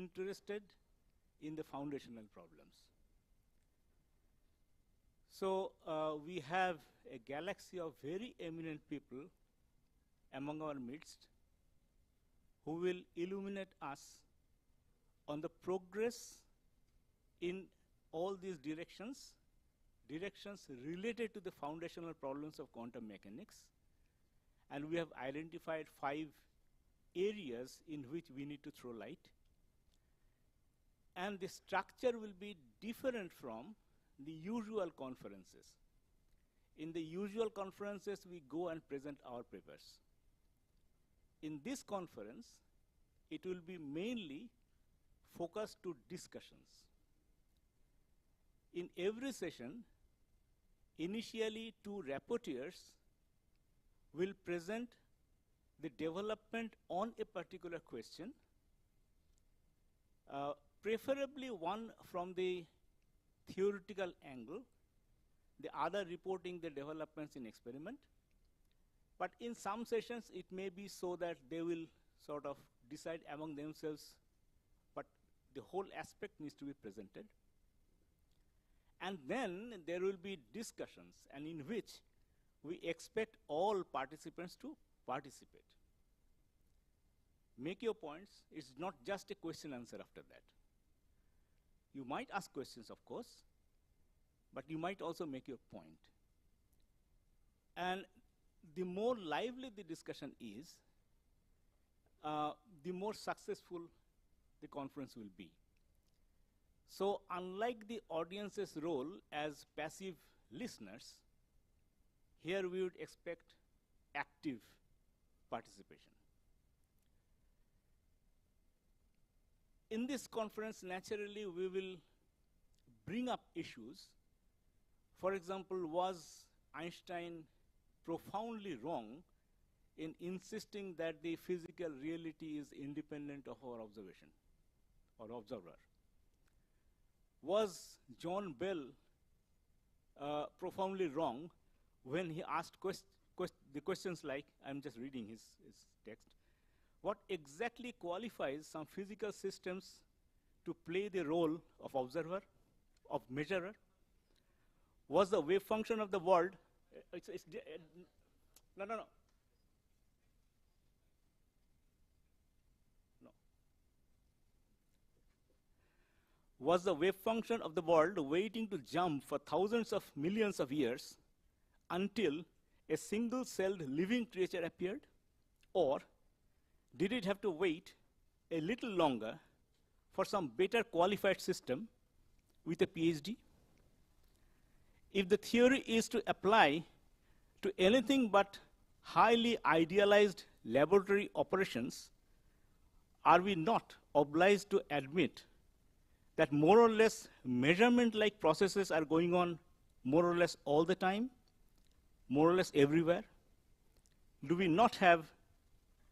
interested in the foundational problems. So we have a galaxy of very eminent people among our midst who will illuminate us on the progress in all these directions related to the foundational problems of quantum mechanics. And we have identified 5 areas in which we need to throw light. And the structure will be different from the usual conferences. In the usual conferences, we go and present our papers. In this conference, it will be mainly focused to discussions. In every session, initially 2 rapporteurs will present the development on a particular question, preferably one from the theoretical angle, the other reporting the developments in experiment. But in some sessions, it may be so that they will sort of decide among themselves, but the whole aspect needs to be presented. And then there will be discussions, and in which we expect all participants to participate. Make your points. It's not just a question answer after that. You might ask questions, of course, but you might also make your point. And the more lively the discussion is, the more successful the conference will be. So unlike the audience's role as passive listeners, here we would expect active participation. In this conference, naturally, we will bring up issues. For example, was Einstein profoundly wrong in insisting that the physical reality is independent of our observation or observer? Was John Bell profoundly wrong when he asked the questions like, I'm just reading his text, what exactly qualifies some physical systems to play the role of observer, of measurer? Was the wave function of the world, no. Was the wave function of the world waiting to jump for thousands of millions of years until a single-celled living creature appeared? Or did it have to wait a little longer for some better qualified system with a PhD? If the theory is to apply to anything but highly idealized laboratory operations, are we not obliged to admit that more or less measurement-like processes are going on more or less all the time, more or less everywhere? Do we not have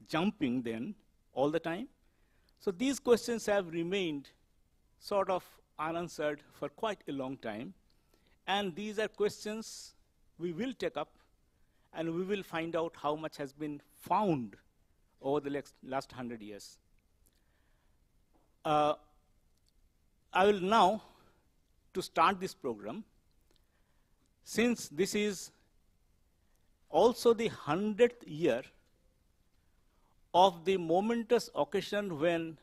jumping then all the time? So these questions have remained sort of unanswered for quite a long time. And these are questions we will take up, and we will find out how much has been found over the last 100 years. I will now, to start this program, since this is also the 100th year of the momentous occasion when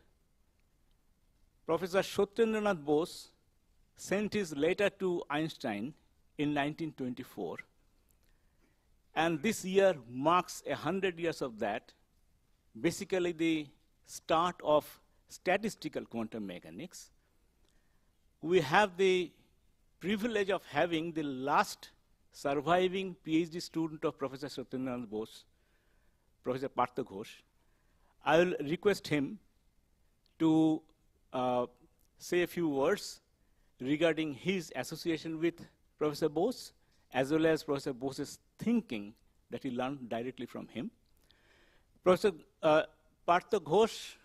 Professor Satyendranath Bose sent his letter to Einstein in 1924. And this year marks 100 years of that, basically the start of statistical quantum mechanics. We have the privilege of having the last surviving PhD student of Professor Satyendranath Bose, Professor Partha Ghose. I will request him to say a few words regarding his association with Professor Bose, as well as Professor Bose's thinking that he learned directly from him. Professor Partha Ghose,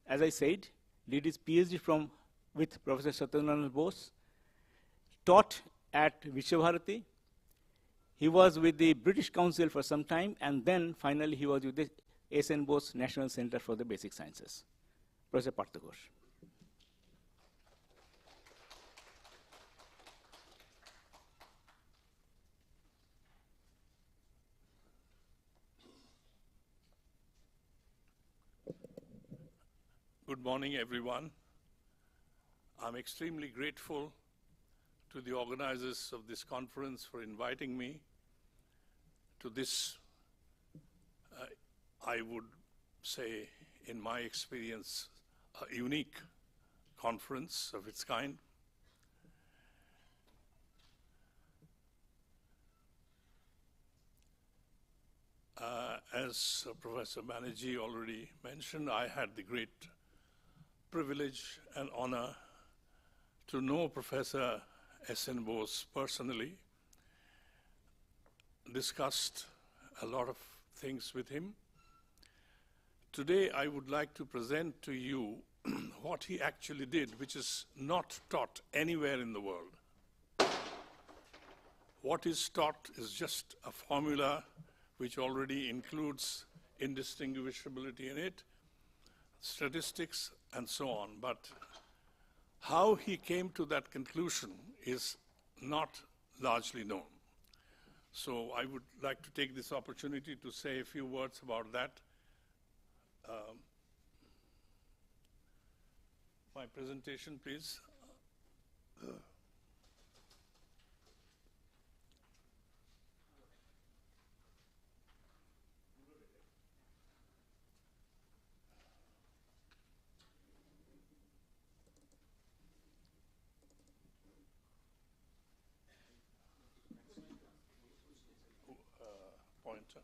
as I said, did his PhD with Professor Satyendranath Bose, taught at Vishwabharati. He was with the British Council for some time, and then finally he was with the S.N. Bose National Center for the Basic Sciences. Professor Partha Ghose. morning, everyone. I'm extremely grateful to the organizers of this conference for inviting me to this, I would say, in my experience, a unique conference of its kind. As Professor Banerjee already mentioned, I had the great privilege and honor to know Professor S.N. Bose personally, discussed a lot of things with him. Today, I would like to present to you what he actually did, which is not taught anywhere in the world. What is taught is just a formula which already includes indistinguishability in it, statistics, and so on. But how he came to that conclusion is not largely known. So I would like to take this opportunity to say a few words about that. My presentation, please. Pointer.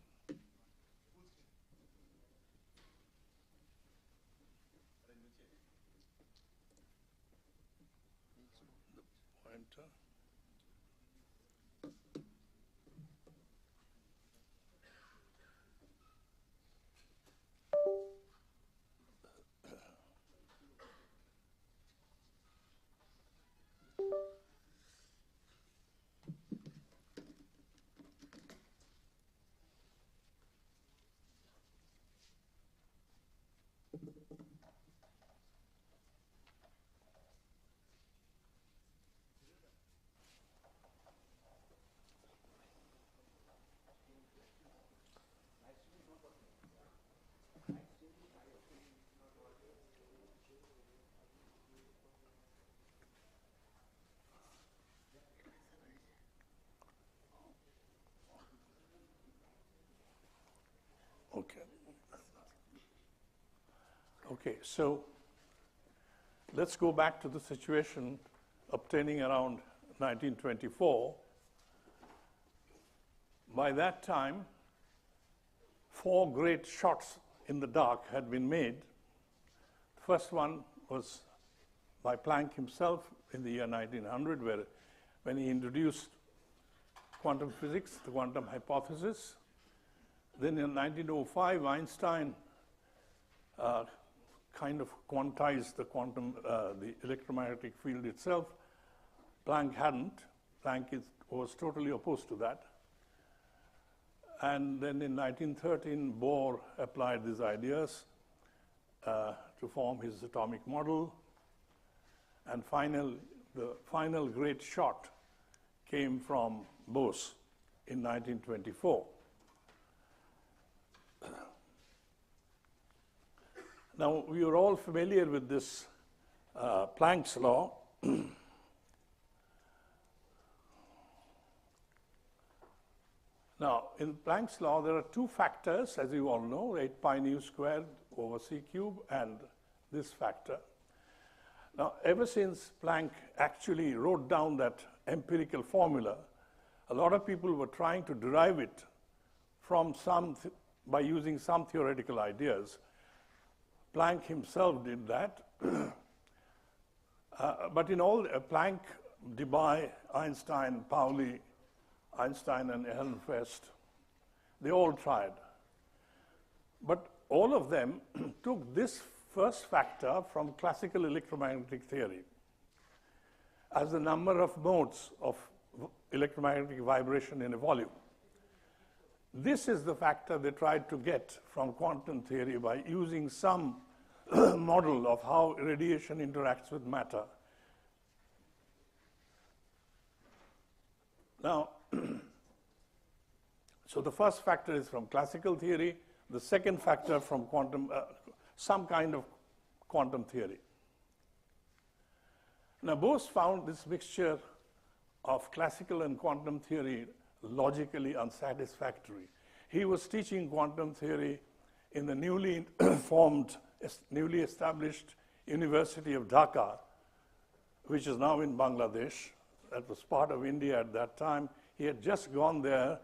The pointer. Okay, so let's go back to the situation obtaining around 1924. By that time, 4 great shots in the dark had been made. The first one was by Planck himself in the year 1900, when he introduced quantum physics, the quantum hypothesis. Then in 1905, Einstein kind of quantized the the electromagnetic field itself. Planck hadn't. Planck was totally opposed to that. And then in 1913, Bohr applied these ideas to form his atomic model. And the final great shot came from Bose in 1924. Now, we are all familiar with this Planck's law. Now, in Planck's law, there are 2 factors, as you all know, 8 pi nu squared over c cube and this factor. Now, ever since Planck actually wrote down that empirical formula, a lot of people were trying to derive it from by using some theoretical ideas. Planck himself did that. But in all, Planck, Debye, Einstein, Pauli, Einstein and Ehrenfest, they all tried. But all of them took this first factor from classical electromagnetic theory as the number of modes of electromagnetic vibration in a volume. This is the factor they tried to get from quantum theory by using some model of how radiation interacts with matter. Now, so the first factor is from classical theory, the second factor from quantum, some kind of quantum theory. Now, Bose found this mixture of classical and quantum theory logically unsatisfactory. He was teaching quantum theory in the newly formed, newly established University of Dhaka, which is now in Bangladesh. That was part of India at that time. He had just gone there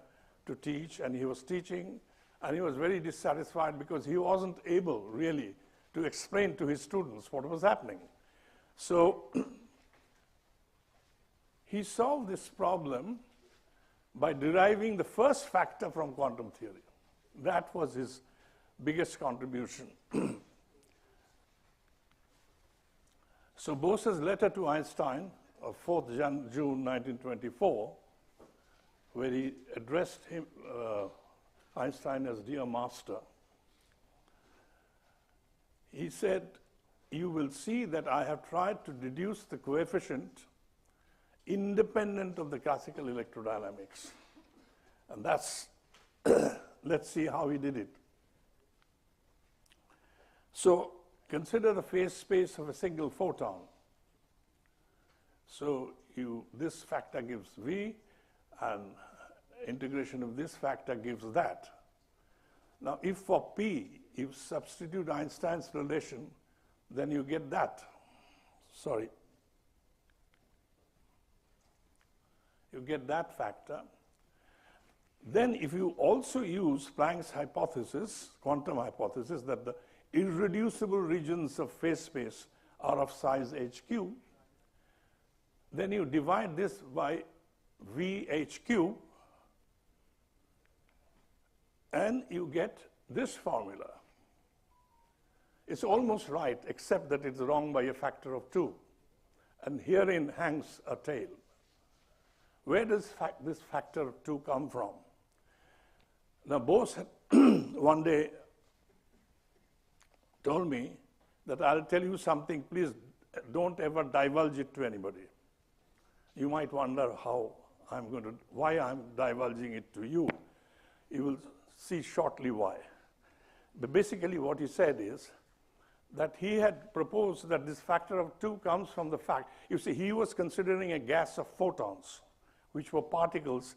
to teach, and he was teaching, and he was very dissatisfied because he wasn't able really to explain to his students what was happening. So he solved this problem by deriving the first factor from quantum theory. That was his biggest contribution. So Bose's letter to Einstein of 4th June 1924, where he addressed him, Einstein as dear master, he said, "You will see that I have tried to deduce the coefficient independent of the classical electrodynamics." And that's, let's see how he did it. So consider the phase space of a single photon. So this factor gives V, and integration of this factor gives that. Now, if for P, you substitute Einstein's relation, then you get that. Sorry. You get that factor. Then if you also use Planck's hypothesis, quantum hypothesis, that the irreducible regions of phase space are of size HQ, then you divide this by VHQ, and you get this formula. It's almost right, except that it's wrong by a factor of 2. And herein hangs a tale. Where does this factor of 2 come from? Now, Bose had one day told me that I'll tell you something, please don't ever divulge it to anybody. You might wonder why I'm divulging it to you. You will see shortly why. But basically what he said is that he had proposed that this factor of 2 comes from the fact, you see, he was considering a gas of photons, which were particles.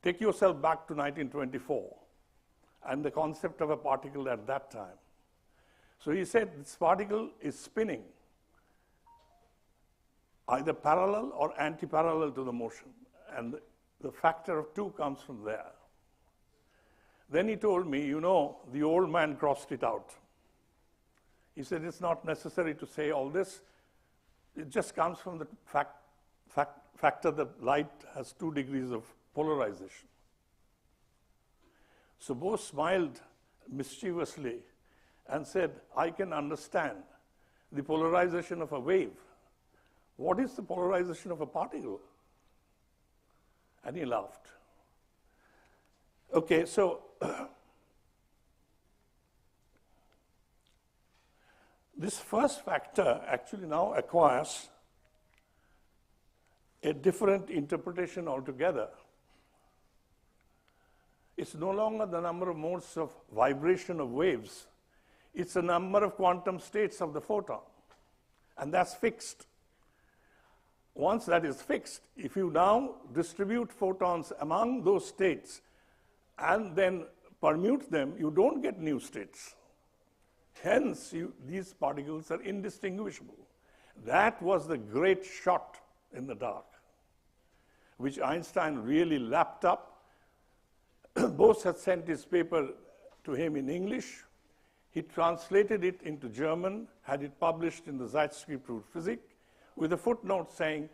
Take yourself back to 1924 and the concept of a particle at that time. So he said this particle is spinning either parallel or anti-parallel to the motion, and the factor of 2 comes from there. Then he told me, you know, the old man crossed it out. He said it's not necessary to say all this. It just comes from the factor that light has 2 degrees of polarization. So Bose smiled mischievously and said, I can understand the polarization of a wave. What is the polarization of a particle? And he laughed. Okay, so this first factor actually now acquires a different interpretation altogether. It's no longer the number of modes of vibration of waves. It's the number of quantum states of the photon. And that's fixed. Once that is fixed, if you now distribute photons among those states and then permute them, you don't get new states. Hence, these particles are indistinguishable. That was the great shot in the dark, which Einstein really lapped up. Bose had sent his paper to him in English. He translated it into German, had it published in the Zeitschrift für Physik, with a footnote saying,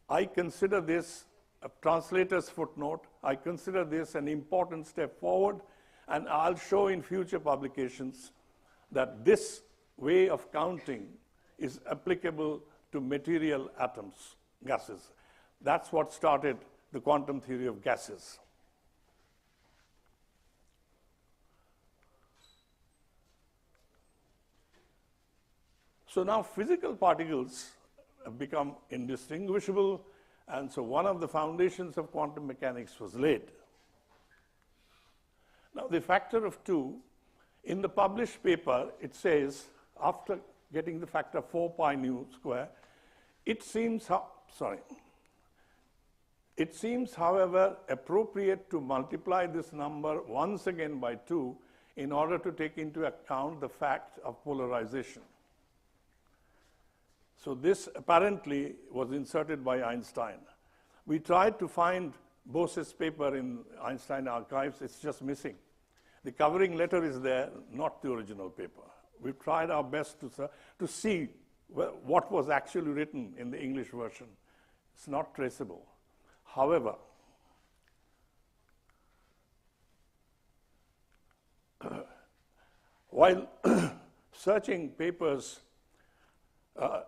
I consider this, a translator's footnote, I consider this an important step forward, and I'll show in future publications that this way of counting is applicable to material atoms, gases. That's what started the quantum theory of gases. So now physical particles have become indistinguishable, and so one of the foundations of quantum mechanics was laid. Now the factor of 2, in the published paper, it says, after getting the factor 4 pi nu square. It seems, however, appropriate to multiply this number once again by 2 in order to take into account the fact of polarization. So this apparently was inserted by Einstein. We tried to find Bose's paper in Einstein archives. It's just missing. The covering letter is there, not the original paper. We've tried our best to see what was actually written in the English version. It's not traceable. However, while searching papers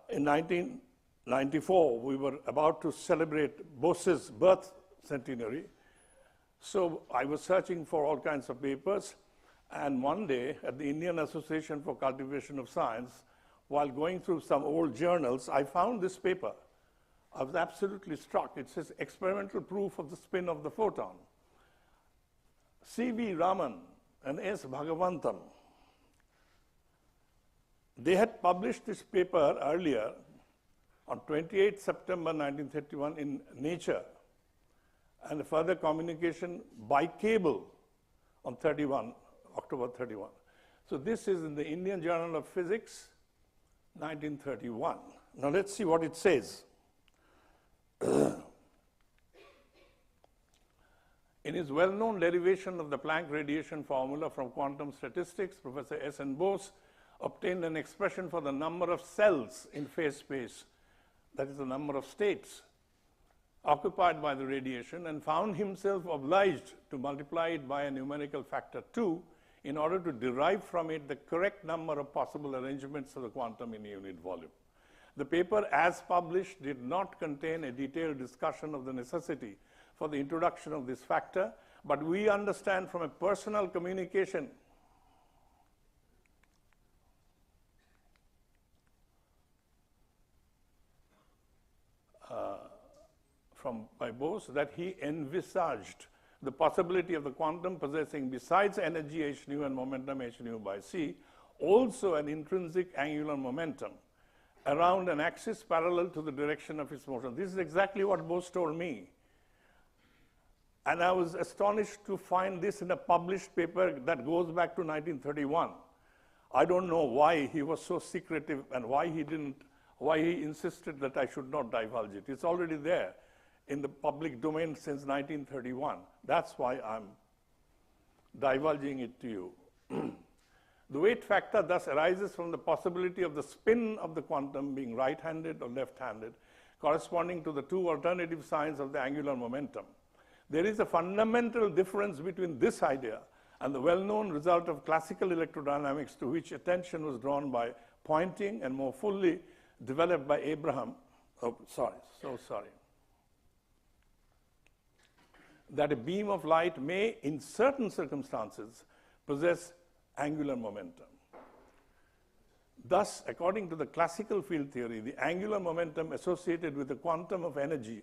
in 1994, we were about to celebrate Bose's birth centenary. So I was searching for all kinds of papers, and one day at the Indian Association for Cultivation of Science, while going through some old journals, I found this paper. I was absolutely struck. It says experimental proof of the spin of the photon. C.V. Raman and S. Bhagavantam, they had published this paper earlier on 28 September 1931 in Nature, and a further communication by cable on October 31. So this is in the Indian Journal of Physics, 1931. Now let's see what it says. In his well-known derivation of the Planck radiation formula from quantum statistics, Professor S. N. Bose obtained an expression for the number of cells in phase space, that is the number of states occupied by the radiation, and found himself obliged to multiply it by a numerical factor 2 in order to derive from it the correct number of possible arrangements of the quantum in a unit volume. The paper, as published, did not contain a detailed discussion of the necessity for the introduction of this factor, but we understand from a personal communication by Bose that he envisaged the possibility of the quantum possessing, besides energy h nu and momentum h nu by c, also an intrinsic angular momentum around an axis parallel to the direction of its motion. This is exactly what Bose told me. And I was astonished to find this in a published paper that goes back to 1931. I don't know why he was so secretive and why he insisted that I should not divulge it. It's already there in the public domain since 1931. That's why I'm divulging it to you. The weight factor thus arises from the possibility of the spin of the quantum being right-handed or left-handed, corresponding to the two alternative signs of the angular momentum. There is a fundamental difference between this idea and the well-known result of classical electrodynamics, to which attention was drawn by Poynting and more fully developed by Abraham. Oh, sorry, so sorry. That a beam of light may, in certain circumstances, possess angular momentum. Thus, according to the classical field theory, the angular momentum associated with the quantum of energy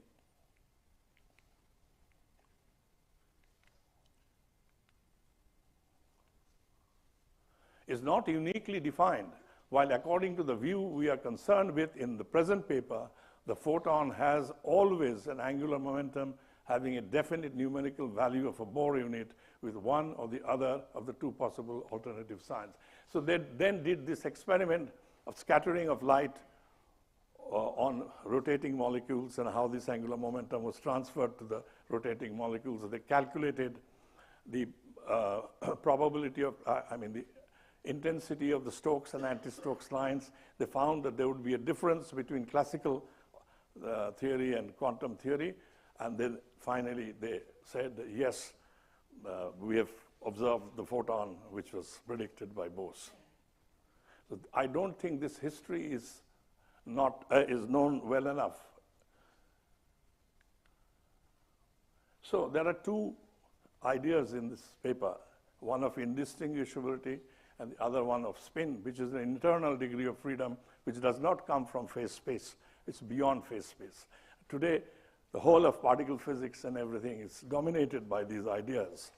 is not uniquely defined, while according to the view we are concerned with in the present paper, the photon has always an angular momentum having a definite numerical value of a Bohr unit with one or the other of the two possible alternative signs. So they then did this experiment of scattering of light on rotating molecules and how this angular momentum was transferred to the rotating molecules. So they calculated the probability of, the intensity of the Stokes and anti-Stokes lines. They found that there would be a difference between classical theory and quantum theory. And then finally they said, yes, we have observed the photon which was predicted by Bose. So I don't think this history is known well enough. So there are two ideas in this paper, one of indistinguishability and the other one of spin, which is an internal degree of freedom which does not come from phase space. It's beyond phase space. Today, the whole of particle physics and everything is dominated by these ideas.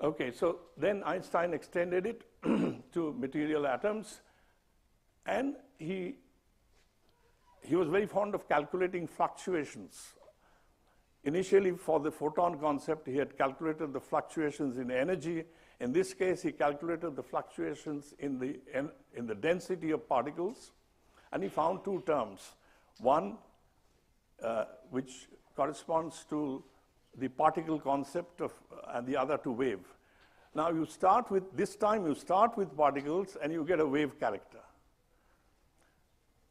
Okay, so then Einstein extended it to material atoms, and he was very fond of calculating fluctuations. Initially, for the photon concept, he had calculated the fluctuations in energy. In this case, he calculated the fluctuations in the density of particles, and he found two terms. One, which corresponds to the particle concept of, and the other to wave. Now you start with, this time you start with particles and you get a wave character.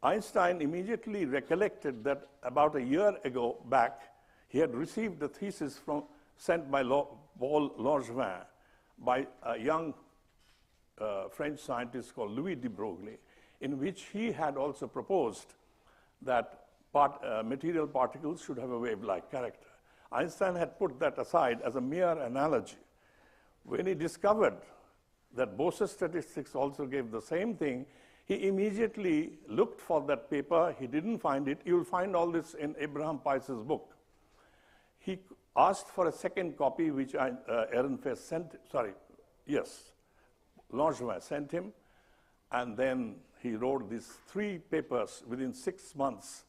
Einstein immediately recollected that about a year ago back, he had received a thesis sent by Paul Langevin by a young French scientist called Louis de Broglie, in which he had also proposed that material particles should have a wave-like character. Einstein had put that aside as a mere analogy. When he discovered that Bose statistics also gave the same thing, he immediately looked for that paper. He didn't find it. You'll find all this in Abraham Pais's book. He asked for a second copy, which Ehrenfest sent, Langevin sent him, and then he wrote these 3 papers within 6 months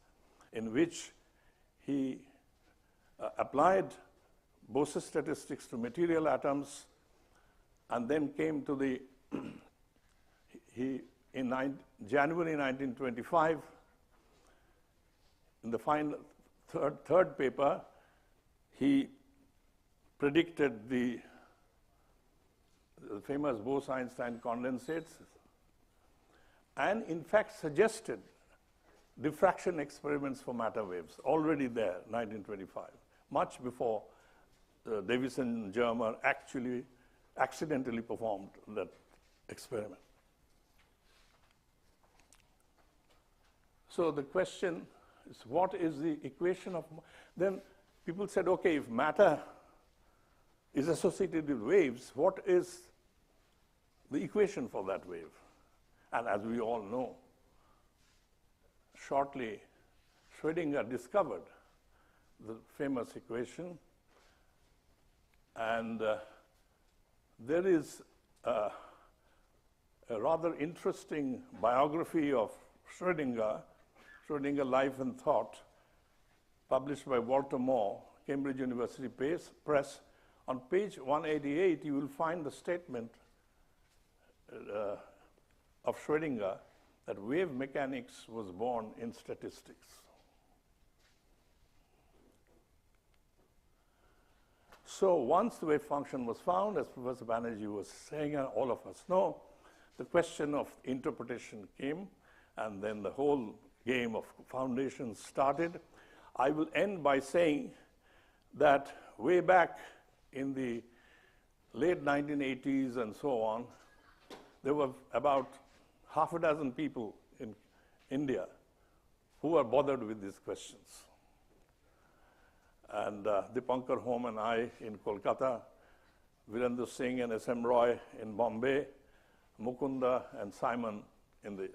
in which he applied Bose statistics to material atoms, and then came to the, in January 1925, in the final third paper, he predicted the famous Bose-Einstein condensates, and in fact suggested diffraction experiments for matter waves, already there, 1925, much before Davison Germer actually accidentally performed that experiment. So the question is, what is the equation of, then people said, okay, if matter is associated with waves, what is the equation for that wave? And as we all know, shortly, Schrödinger discovered the famous equation, and there is a rather interesting biography of Schrödinger, Life and Thought, published by Walter Moore, Cambridge University Press. On page 188, you will find the statement of Schrödinger that wave mechanics was born in statistics. So once the wave function was found, as Professor Banerjee was saying, and all of us know, the question of interpretation came, and then the whole game of foundations started. I will end by saying that way back in the late 1980s and so on, there were about half a dozen people in India who were bothered with these questions. And Dipankar Home and I in Kolkata, Virendra Singh and S.M. Roy in Bombay, Mukunda and Simon in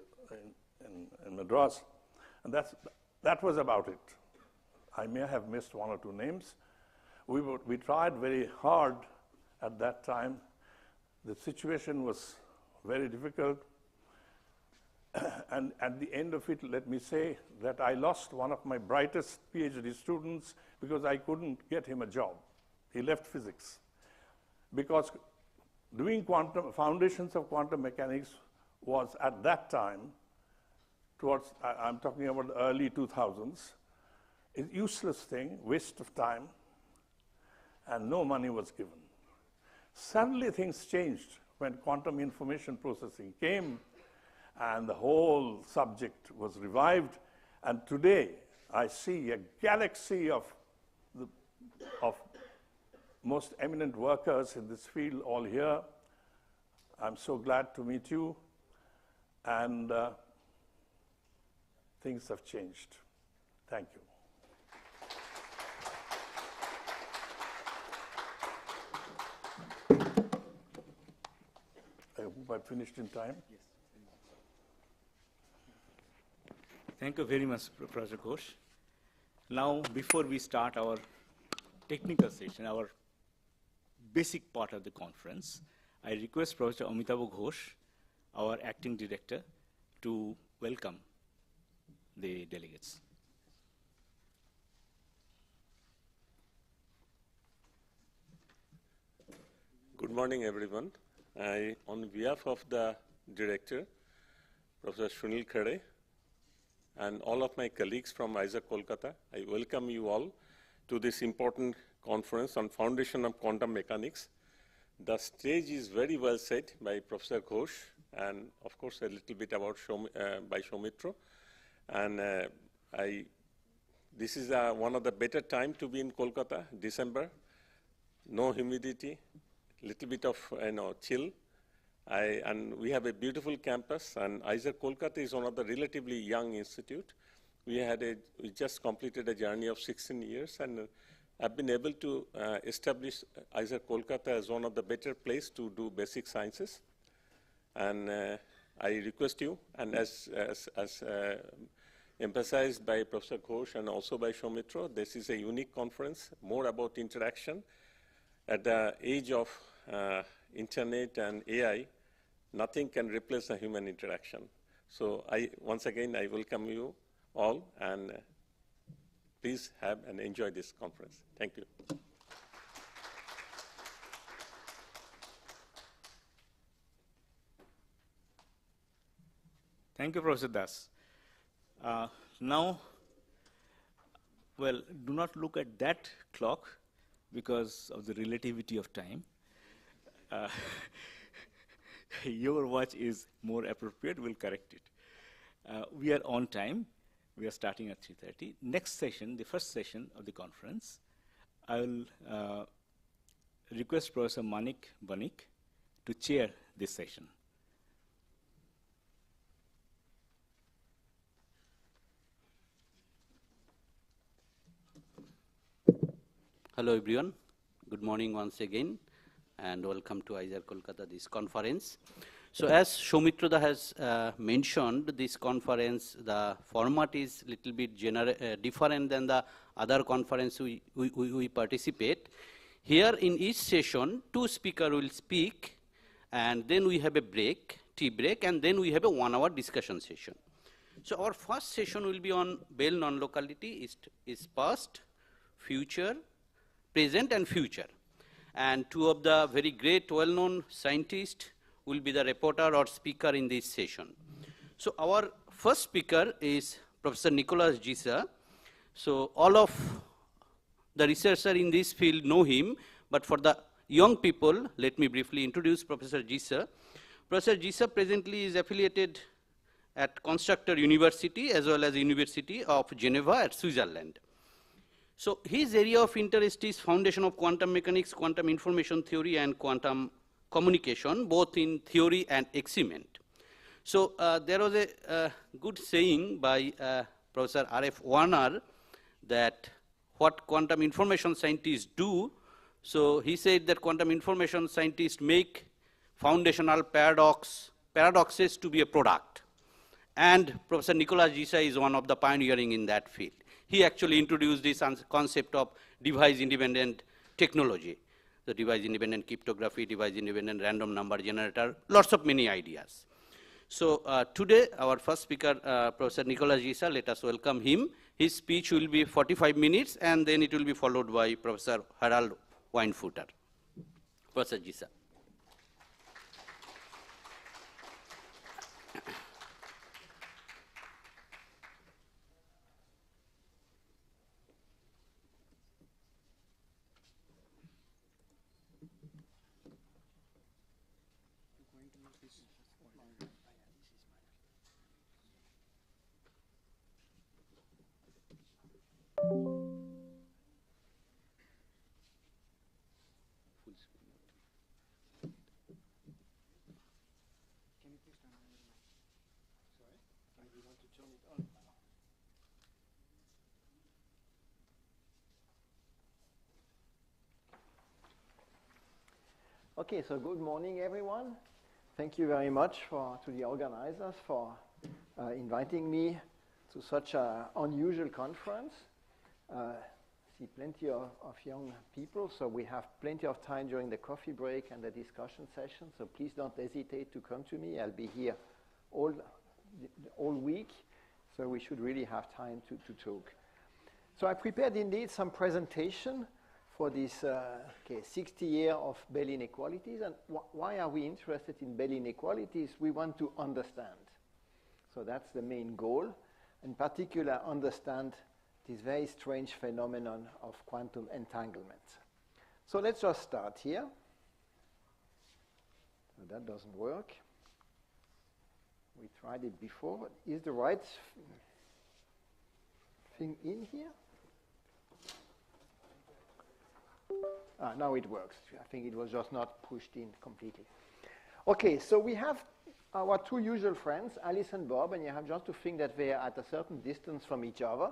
Madras. And that was about it. I may have missed 1 or 2 names. We tried very hard at that time. The situation was very difficult. And at the end of it, let me say that I lost one of my brightest PhD students because I couldn't get him a job. He left physics. Because doing foundations of quantum mechanics was at that time, I'm talking about the early 2000s, a useless thing, waste of time, and no money was given. Suddenly things changed when quantum information processing came, and the whole subject was revived. And today, I see a galaxy of most eminent workers in this field all here. I'm so glad to meet you. And things have changed. Thank you. I hope I finished in time. Yes. Thank you very much, Professor Ghose. Now, before we start our technical session, our basic part of the conference, I request Professor Amitabh Ghosh our acting director, to welcome the delegates. Good morning, everyone. On behalf of the director, Professor Sunil Khare, and all of my colleagues from IISER Kolkata, I welcome you all to this important conference on Foundation of Quantum Mechanics. The stage is very well set by Professor Ghose, and of course a little bit about by Soumitra. And this is one of the better time to be in Kolkata, December. No humidity, little bit of chill. And we have a beautiful campus, and IISER Kolkata is one of the relatively young institute. We just completed a journey of 16 years, and I've been able to establish IISER Kolkata as one of the better place to do basic sciences. And I request you, and as emphasized by Professor Ghose and also by Soumitra, this is a unique conference, more about interaction. At the age of internet and AI, nothing can replace the human interaction. So once again, I welcome you all, and please have and enjoy this conference. Thank you. Thank you, Professor Das. Now, well, do not look at that clock because of the relativity of time. Your watch is more appropriate, we'll correct it. We are on time. We are starting at 3:30. Next session, the first session of the conference, I will request Professor Manik Banik to chair this session. Hello everyone, good morning once again, and welcome to IISER Kolkata, this conference. So as Soumitra has mentioned, this conference, the format is little bit different than the other conference we participate. Here in each session, 2 speakers will speak, and then we have a break, tea break, and then we have a 1-hour discussion session. So our first session will be on Bell non-locality, is past, future, present and future. And 2 of the very great well-known scientists will be the reporter or speaker in this session. So our first speaker is Professor Nicolas Gisin. So all of the researchers in this field know him, but for the young people, let me briefly introduce Professor Gisin. Professor Gisin presently is affiliated at Constructor University as well as University of Geneva at Switzerland. So his area of interest is foundation of quantum mechanics, quantum information theory, and quantum communication, both in theory and experiment. So there was a good saying by Professor R.F. Warner that what quantum information scientists do. So he said that quantum information scientists make foundational paradoxes to be a product. And Professor Nicolas Gisin is one of the pioneering in that field. He actually introduced this concept of device-independent technology, the device-independent cryptography, device-independent random number generator, lots of many ideas. So today, our first speaker, Professor Nicolas Gisin, let us welcome him. His speech will be 45 minutes, and then it will be followed by Professor Harald Weinfurter. Professor Gisin. Okay, so good morning, everyone. Thank you very much to the organizers for inviting me to such an unusual conference. see plenty of young people, so we have plenty of time during the coffee break and the discussion session, so please don't hesitate to come to me. I'll be here all week, so we should really have time to talk. So I prepared indeed some presentation for this 60 years of Bell inequalities. And why are we interested in Bell inequalities? We want to understand. So that's the main goal. In particular, understand this very strange phenomenon of quantum entanglement. So let's just start here. So that doesn't work. We tried it before. Is the right thing in here? Now it works. I think it was just not pushed in completely. Okay, so we have our two usual friends, Alice and Bob, and you have just to think that they are at a certain distance from each other.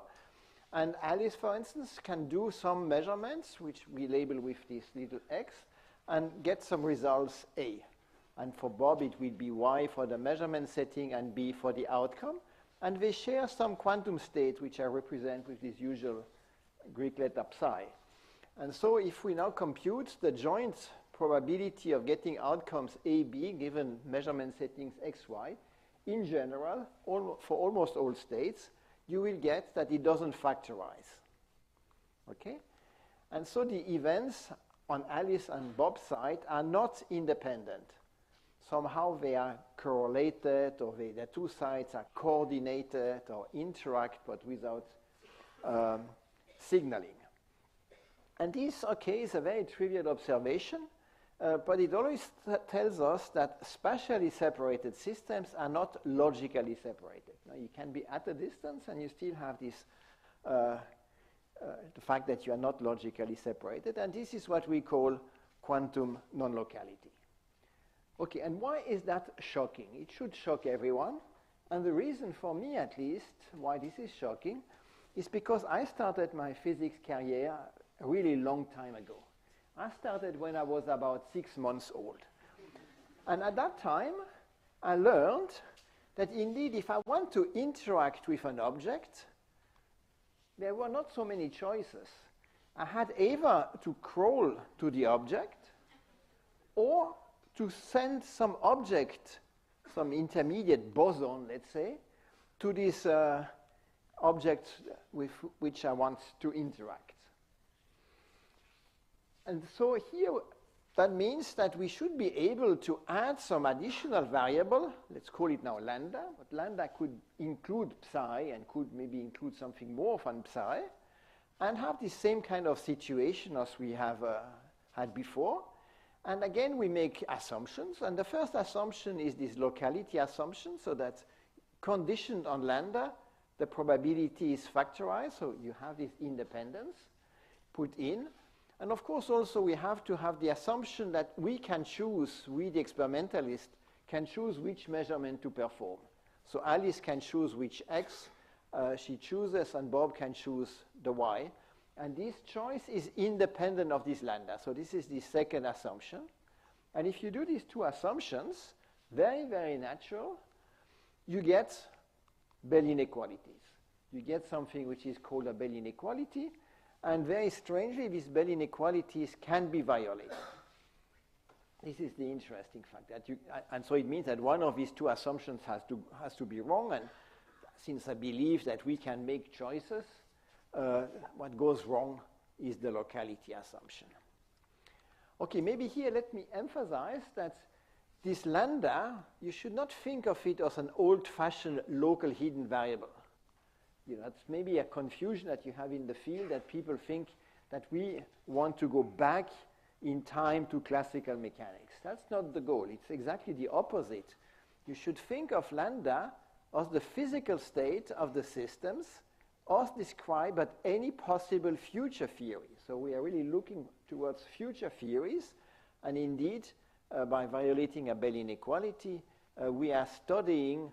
And Alice, for instance, can do some measurements, which we label with this little x, and get some results A. And for Bob, it will be Y for the measurement setting and B for the outcome. And they share some quantum state, which I represent with this usual Greek letter psi. And so if we now compute the joint probability of getting outcomes A, B, given measurement settings X, Y, in general, for almost all states, you will get that it doesn't factorize. Okay? And so the events on Alice and Bob's side are not independent. Somehow they are correlated, or the two sides are coordinated or interact, but without signaling. And this, okay, is a very trivial observation, but it always tells us that spatially separated systems are not logically separated. Now, you can be at a distance and you still have this, the fact that you are not logically separated, and this is what we call quantum non-locality. Okay, and why is that shocking? It should shock everyone, and the reason for me at least why this is shocking is because I started my physics career a really long time ago. I started when I was about 6 months old. And at that time, I learned that indeed if I want to interact with an object, there were not so many choices. I had either to crawl to the object or to send some object, some intermediate boson, let's say, to this object with which I want to interact. And so here, that means that we should be able to add some additional variable, let's call it now lambda, but lambda could include psi and could maybe include something more than psi, and have the same kind of situation as we have had before. And again, we make assumptions, and the first assumption is this locality assumption, so that conditioned on lambda, the probability is factorized, so you have this independence put in. And of course, also, we have to have the assumption that we can choose, we the experimentalist, can choose which measurement to perform. So Alice can choose which X she chooses, and Bob can choose the Y. And this choice is independent of this lambda. So this is the second assumption. And if you do these two assumptions, very, very natural, you get Bell inequalities. You get something which is called a Bell inequality. And very strangely, these Bell inequalities can be violated. This is the interesting fact. And so it means that one of these two assumptions has to be wrong. And since I believe that we can make choices, what goes wrong is the locality assumption. Okay, maybe here let me emphasize that this lambda, you should not think of it as an old-fashioned local hidden variable. You know, it's maybe a confusion that you have in the field, that people think that we want to go back in time to classical mechanics. That's not the goal. It's exactly the opposite. You should think of lambda as the physical state of the systems as described at any possible future theory. So we are really looking towards future theories, and indeed, by violating a Bell inequality, we are studying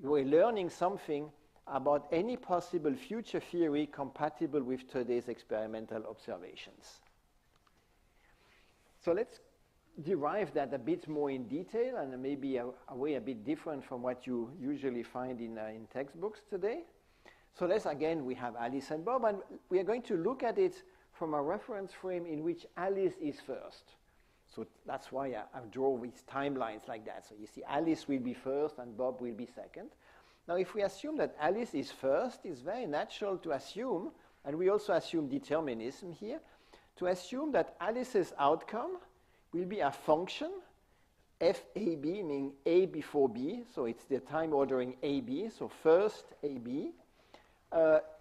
we're learning something about any possible future theory compatible with today's experimental observations. So let's derive that a bit more in detail, and maybe a way a bit different from what you usually find in textbooks today. So let's again, we have Alice and Bob, and we are going to look at it from a reference frame in which Alice is first. So that's why I draw these timelines like that. So you see Alice will be first and Bob will be second. Now if we assume that Alice is first, it's very natural to assume, and we also assume determinism here, to assume that Alice's outcome will be a function, FAB, meaning A before B, so it's the time ordering AB, so first AB,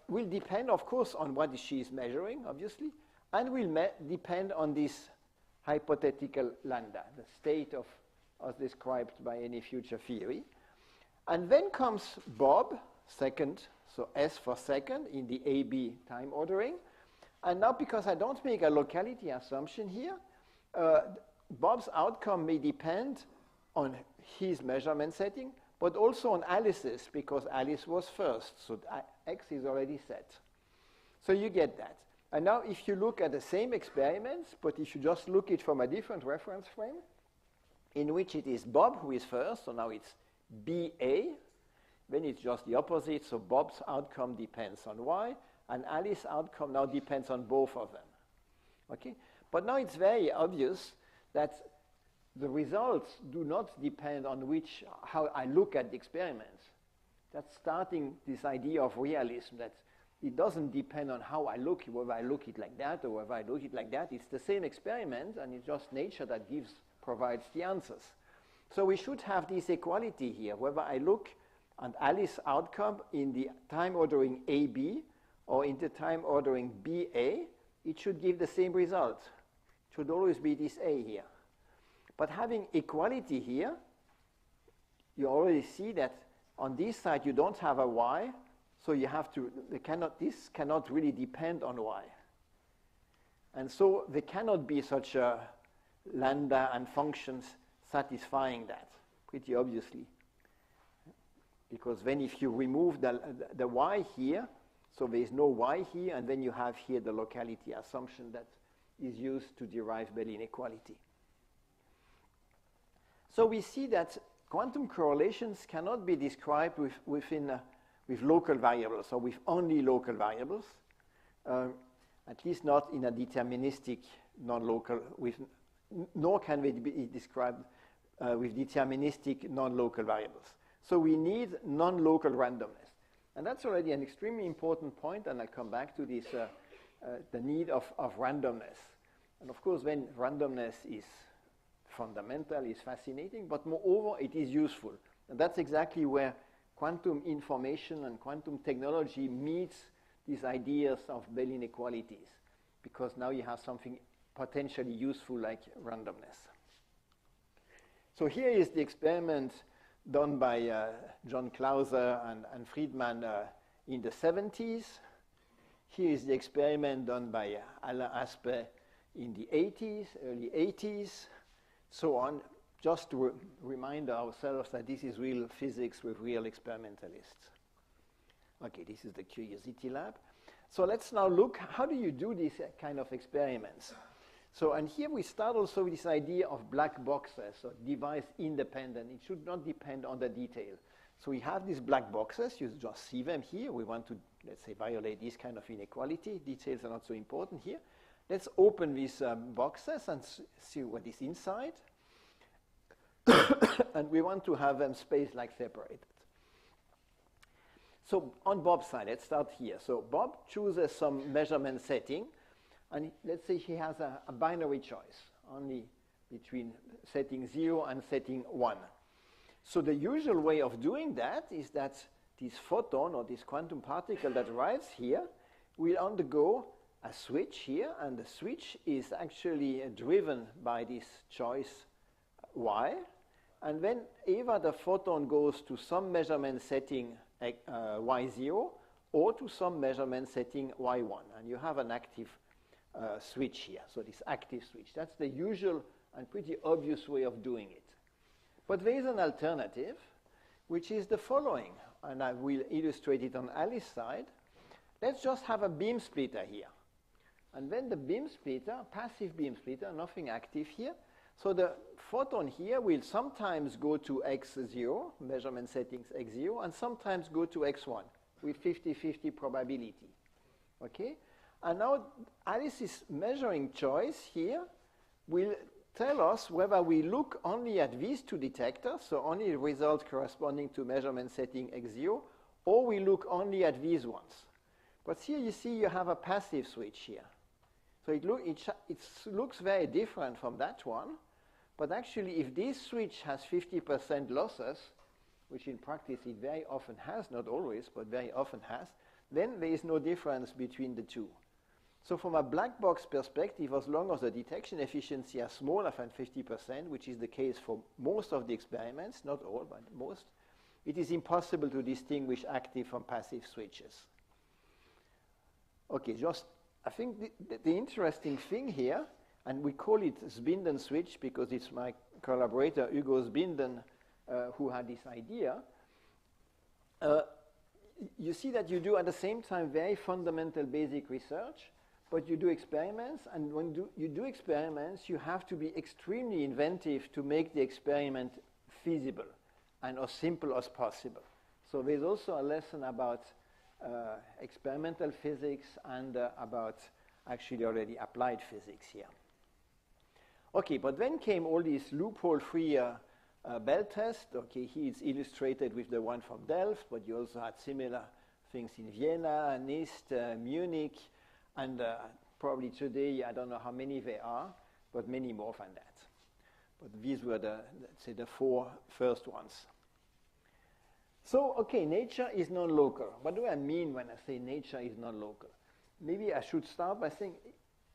will depend, of course, on what she is measuring, obviously, and will depend on this hypothetical lambda, the state of as described by any future theory. And then comes Bob, second, so S for second in the AB time ordering. And now, because I don't make a locality assumption here, Bob's outcome may depend on his measurement setting, but also on Alice's, because Alice was first, so X is already set. So you get that. And now if you look at the same experiments, but if you just look it from a different reference frame, in which it is Bob who is first, so now it's BA, then it's just the opposite, so Bob's outcome depends on Y, and Alice's outcome now depends on both of them. Okay? But now it's very obvious that the results do not depend on how I look at the experiments. That's starting this idea of realism, that it doesn't depend on how I look, whether I look it like that or whether I look it like that. It's the same experiment, and it's just nature that provides the answers. So we should have this equality here, whether I look at Alice's outcome in the time ordering AB or in the time ordering BA, it should give the same result. It should always be this A here. But having equality here, you already see that on this side you don't have a Y, so you have to, this cannot really depend on Y. And so there cannot be such a lambda and functions satisfying that, pretty obviously. Because then if you remove the Y here, so there is no Y here, and then you have here the locality assumption that is used to derive Bell inequality. So we see that quantum correlations cannot be described with local variables, or with only local variables, at least not in a deterministic non-local, nor can they be described with deterministic non-local variables. So we need non-local randomness. And that's already an extremely important point, and I'll come back to this, the need of randomness. And of course, when randomness is fundamental, is fascinating, but moreover, it is useful. And that's exactly where quantum information and quantum technology meets these ideas of Bell inequalities, because now you have something potentially useful like randomness. So here is the experiment done by John Clauser and Friedman in the 70s. Here is the experiment done by Alain Aspect in the 80s, early 80s, so on, just to remind ourselves that this is real physics with real experimentalists. Okay, this is the Curiosity Lab. So let's now look, how do you do these kind of experiments? So, and here we start also with this idea of black boxes, so device independent. It should not depend on the detail. So we have these black boxes, you just see them here. We want to, let's say, violate this kind of inequality. Details are not so important here. Let's open these boxes and see what is inside. And we want to have them space-like separated. So on Bob's side, let's start here. So Bob chooses some measurement setting, and let's say he has a binary choice, only between setting 0 and setting 1. So the usual way of doing that is that this photon, or this quantum particle that arrives here, will undergo a switch here, and the switch is actually driven by this choice Y. And whenever the photon goes to some measurement setting Y0 or to some measurement setting Y1, and you have an active switch here, so this active switch. That's the usual and pretty obvious way of doing it. But there is an alternative, which is the following, and I will illustrate it on Alice's side. Let's just have a beam splitter here. And then the beam splitter, passive beam splitter, nothing active here. So the photon here will sometimes go to x0, measurement settings x0, and sometimes go to x1. with 50-50 probability. Okay? And now Alice's measuring choice here will tell us whether we look only at these two detectors, so only the result corresponding to measurement setting x0, or we look only at these ones. But here you see you have a passive switch here. So it looks very different from that one, but actually if this switch has 50% losses, which in practice it very often has, not always, but very often has, then there is no difference between the two. So from a black box perspective, as long as the detection efficiency is smaller than 50%, which is the case for most of the experiments, not all, but most, it is impossible to distinguish active from passive switches. Okay, I think the interesting thing here, and we call it Zbinden switch because it's my collaborator Hugo Zbinden who had this idea. You see that you do at the same time very fundamental basic research, but you do experiments, and when you do experiments, you have to be extremely inventive to make the experiment feasible and as simple as possible. So there's also a lesson about experimental physics and about actually already applied physics here. Okay, but then came all these loophole-free Bell test. Okay, here it's illustrated with the one from Delft, but you also had similar things in Vienna, NIST, Munich, and probably today, I don't know how many there are, but many more than that. But these were let's say, the 4 first ones. So, okay, nature is non-local. What do I mean when I say nature is non-local? Maybe I should start by saying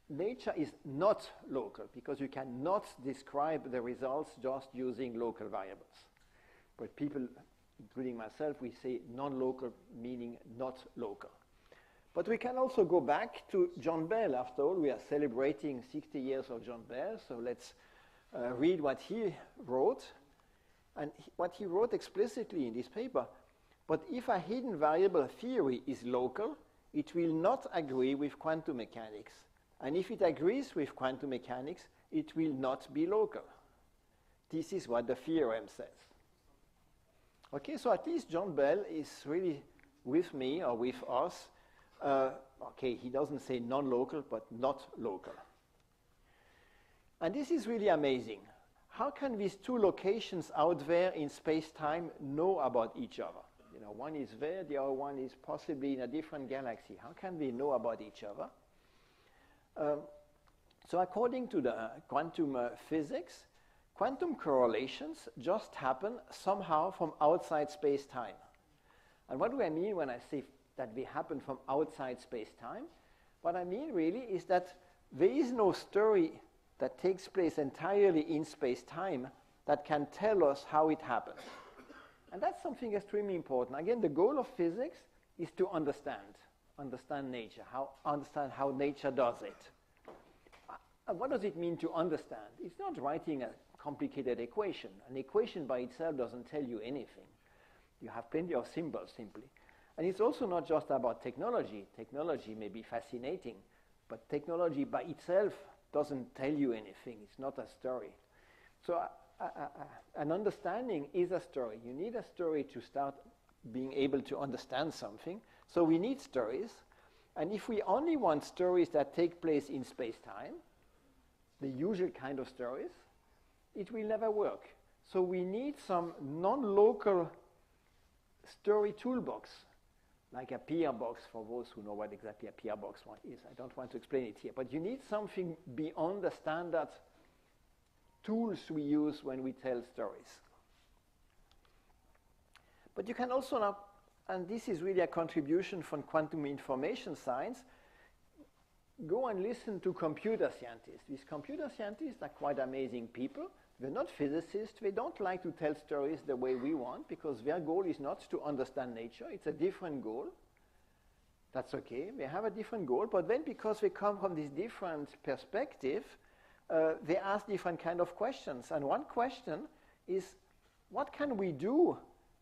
nature is not local, because you cannot describe the results just using local variables. But people, including myself, we say non-local, meaning not local. But we can also go back to John Bell. After all, we are celebrating 60 years of John Bell, so let's read what he wrote. And what he wrote explicitly in this paper, but if a hidden variable theory is local, it will not agree with quantum mechanics. And if it agrees with quantum mechanics, it will not be local. This is what the theorem says. Okay, so at least John Bell is really with me or with us. Okay, he doesn't say non-local, but not local. And this is really amazing. How can these two locations out there in space-time know about each other? You know, one is there, the other one is possibly in a different galaxy. How can they know about each other? So according to the quantum physics, quantum correlations just happen somehow from outside space-time. And what do I mean when I say that they happen from outside space-time? What I mean really is that there is no story that takes place entirely in space-time that can tell us how it happened. And that's something extremely important. Again, the goal of physics is to understand nature, understand how nature does it. What does it mean to understand? It's not writing a complicated equation. An equation by itself doesn't tell you anything. You have plenty of symbols simply. And it's also not just about technology. Technology may be fascinating, but technology by itself doesn't tell you anything. It's not a story. So an understanding is a story. You need a story to start being able to understand something. So we need stories. And if we only want stories that take place in space-time, the usual kind of stories, it will never work. So we need some non-local story toolbox, like a peer box, for those who know what exactly a peer box one is. I don't want to explain it here, but you need something beyond the standard tools we use when we tell stories. But you can also now, and this is really a contribution from quantum information science, go and listen to computer scientists. These computer scientists are quite amazing people. They're not physicists. They don't like to tell stories the way we want, because their goal is not to understand nature. It's a different goal. That's okay. They have a different goal. But then because they come from this different perspective, they ask different kind of questions. And one question is, what can we do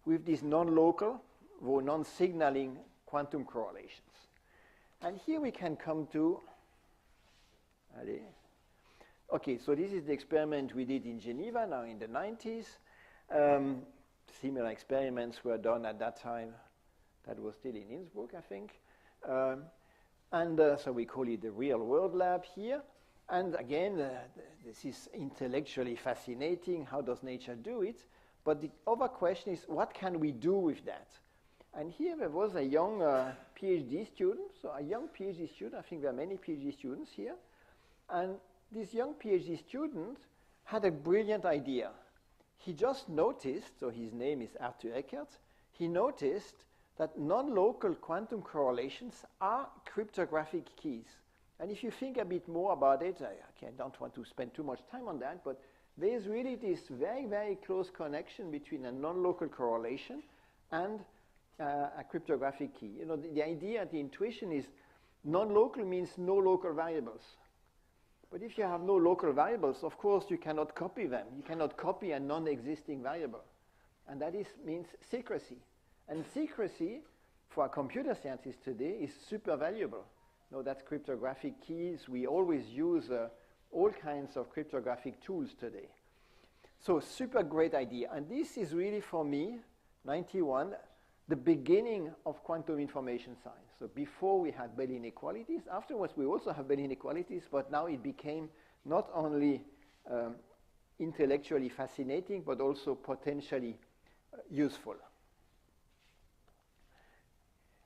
with these non-local or non-signaling quantum correlations? And here we can come to, okay, so this is the experiment we did in Geneva now in the 90s. Similar experiments were done at that time. That was still in Innsbruck, I think. So we call it the real world lab here. And again, this is intellectually fascinating. How does nature do it? But the other question is, what can we do with that? And here there was a young PhD student. So a young PhD student, I think there are many PhD students here. And this young PhD student had a brilliant idea. He just noticed, so his name is Arthur Eckert, he noticed that non-local quantum correlations are cryptographic keys. And if you think a bit more about it, I don't want to spend too much time on that, but there's really this very, very close connection between a non-local correlation and a cryptographic key. You know, the idea, the intuition is non-local means no local variables. But if you have no local variables, of course, you cannot copy them. You cannot copy a non-existing variable. And that means secrecy. And secrecy, for a computer scientist today, is super valuable. You know, that's cryptographic keys. We always use all kinds of cryptographic tools today. So super great idea. And this is really, for me, 91, the beginning of quantum information science. So before we had Bell inequalities, afterwards we also have Bell inequalities, but now it became not only intellectually fascinating, but also potentially useful.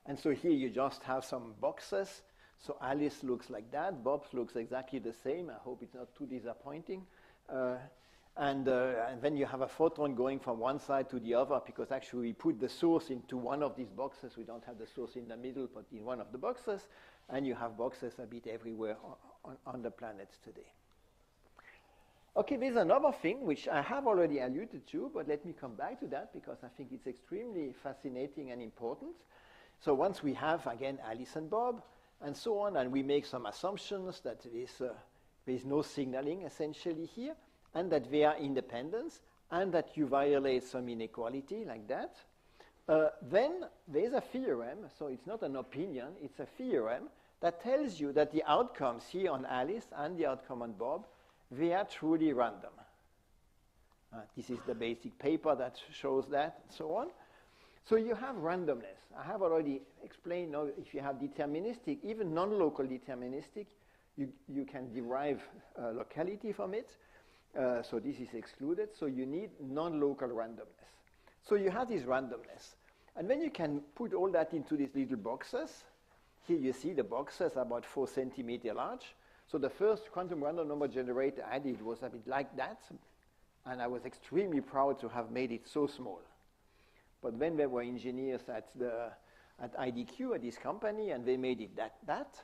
And so here you just have some boxes. So Alice looks like that. Bob's looks exactly the same. I hope it's not too disappointing. And then you have a photon going from one side to the other, because actually we put the source into one of these boxes. We don't have the source in the middle, but in one of the boxes. And you have boxes a bit everywhere on the planets today. Okay, there's another thing which I have already alluded to, but let me come back to that because I think it's extremely fascinating and important. So once we have, again, Alice and Bob, and so on, and we make some assumptions that there is no signaling essentially here, and that they are independent, and that you violate some inequality like that, then there's a theorem, so it's not an opinion, it's a theorem that tells you that the outcomes here on Alice and the outcome on Bob, they are truly random. This is the basic paper that shows that, and so on. So you have randomness. I have already explained, now, if you have deterministic, even non-local deterministic, you can derive locality from it. So this is excluded. So you need non-local randomness. So you have this randomness. And then you can put all that into these little boxes. Here you see the boxes are about 4 centimeters large. So the first quantum random number generator I did was a bit like that. And I was extremely proud to have made it so small. But then there were engineers at IDQ, at this company, and they made it that.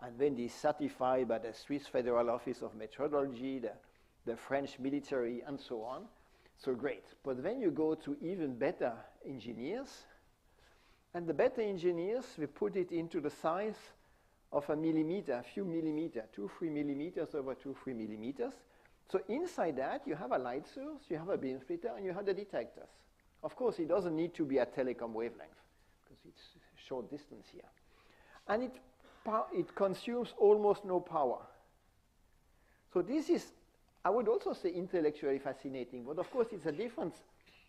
And then they certified by the Swiss Federal Office of Metrology, the French military, and so on. So great. But then you go to even better engineers. And the better engineers, we put it into the size of a millimeter, a few millimeters, 2-3 millimeters over 2-3 millimeters. So inside that, you have a light source, you have a beam splitter, and you have the detectors. Of course, it doesn't need to be a telecom wavelength, because it's short distance here. And it consumes almost no power. So this is, I would also say, intellectually fascinating, but of course it's a different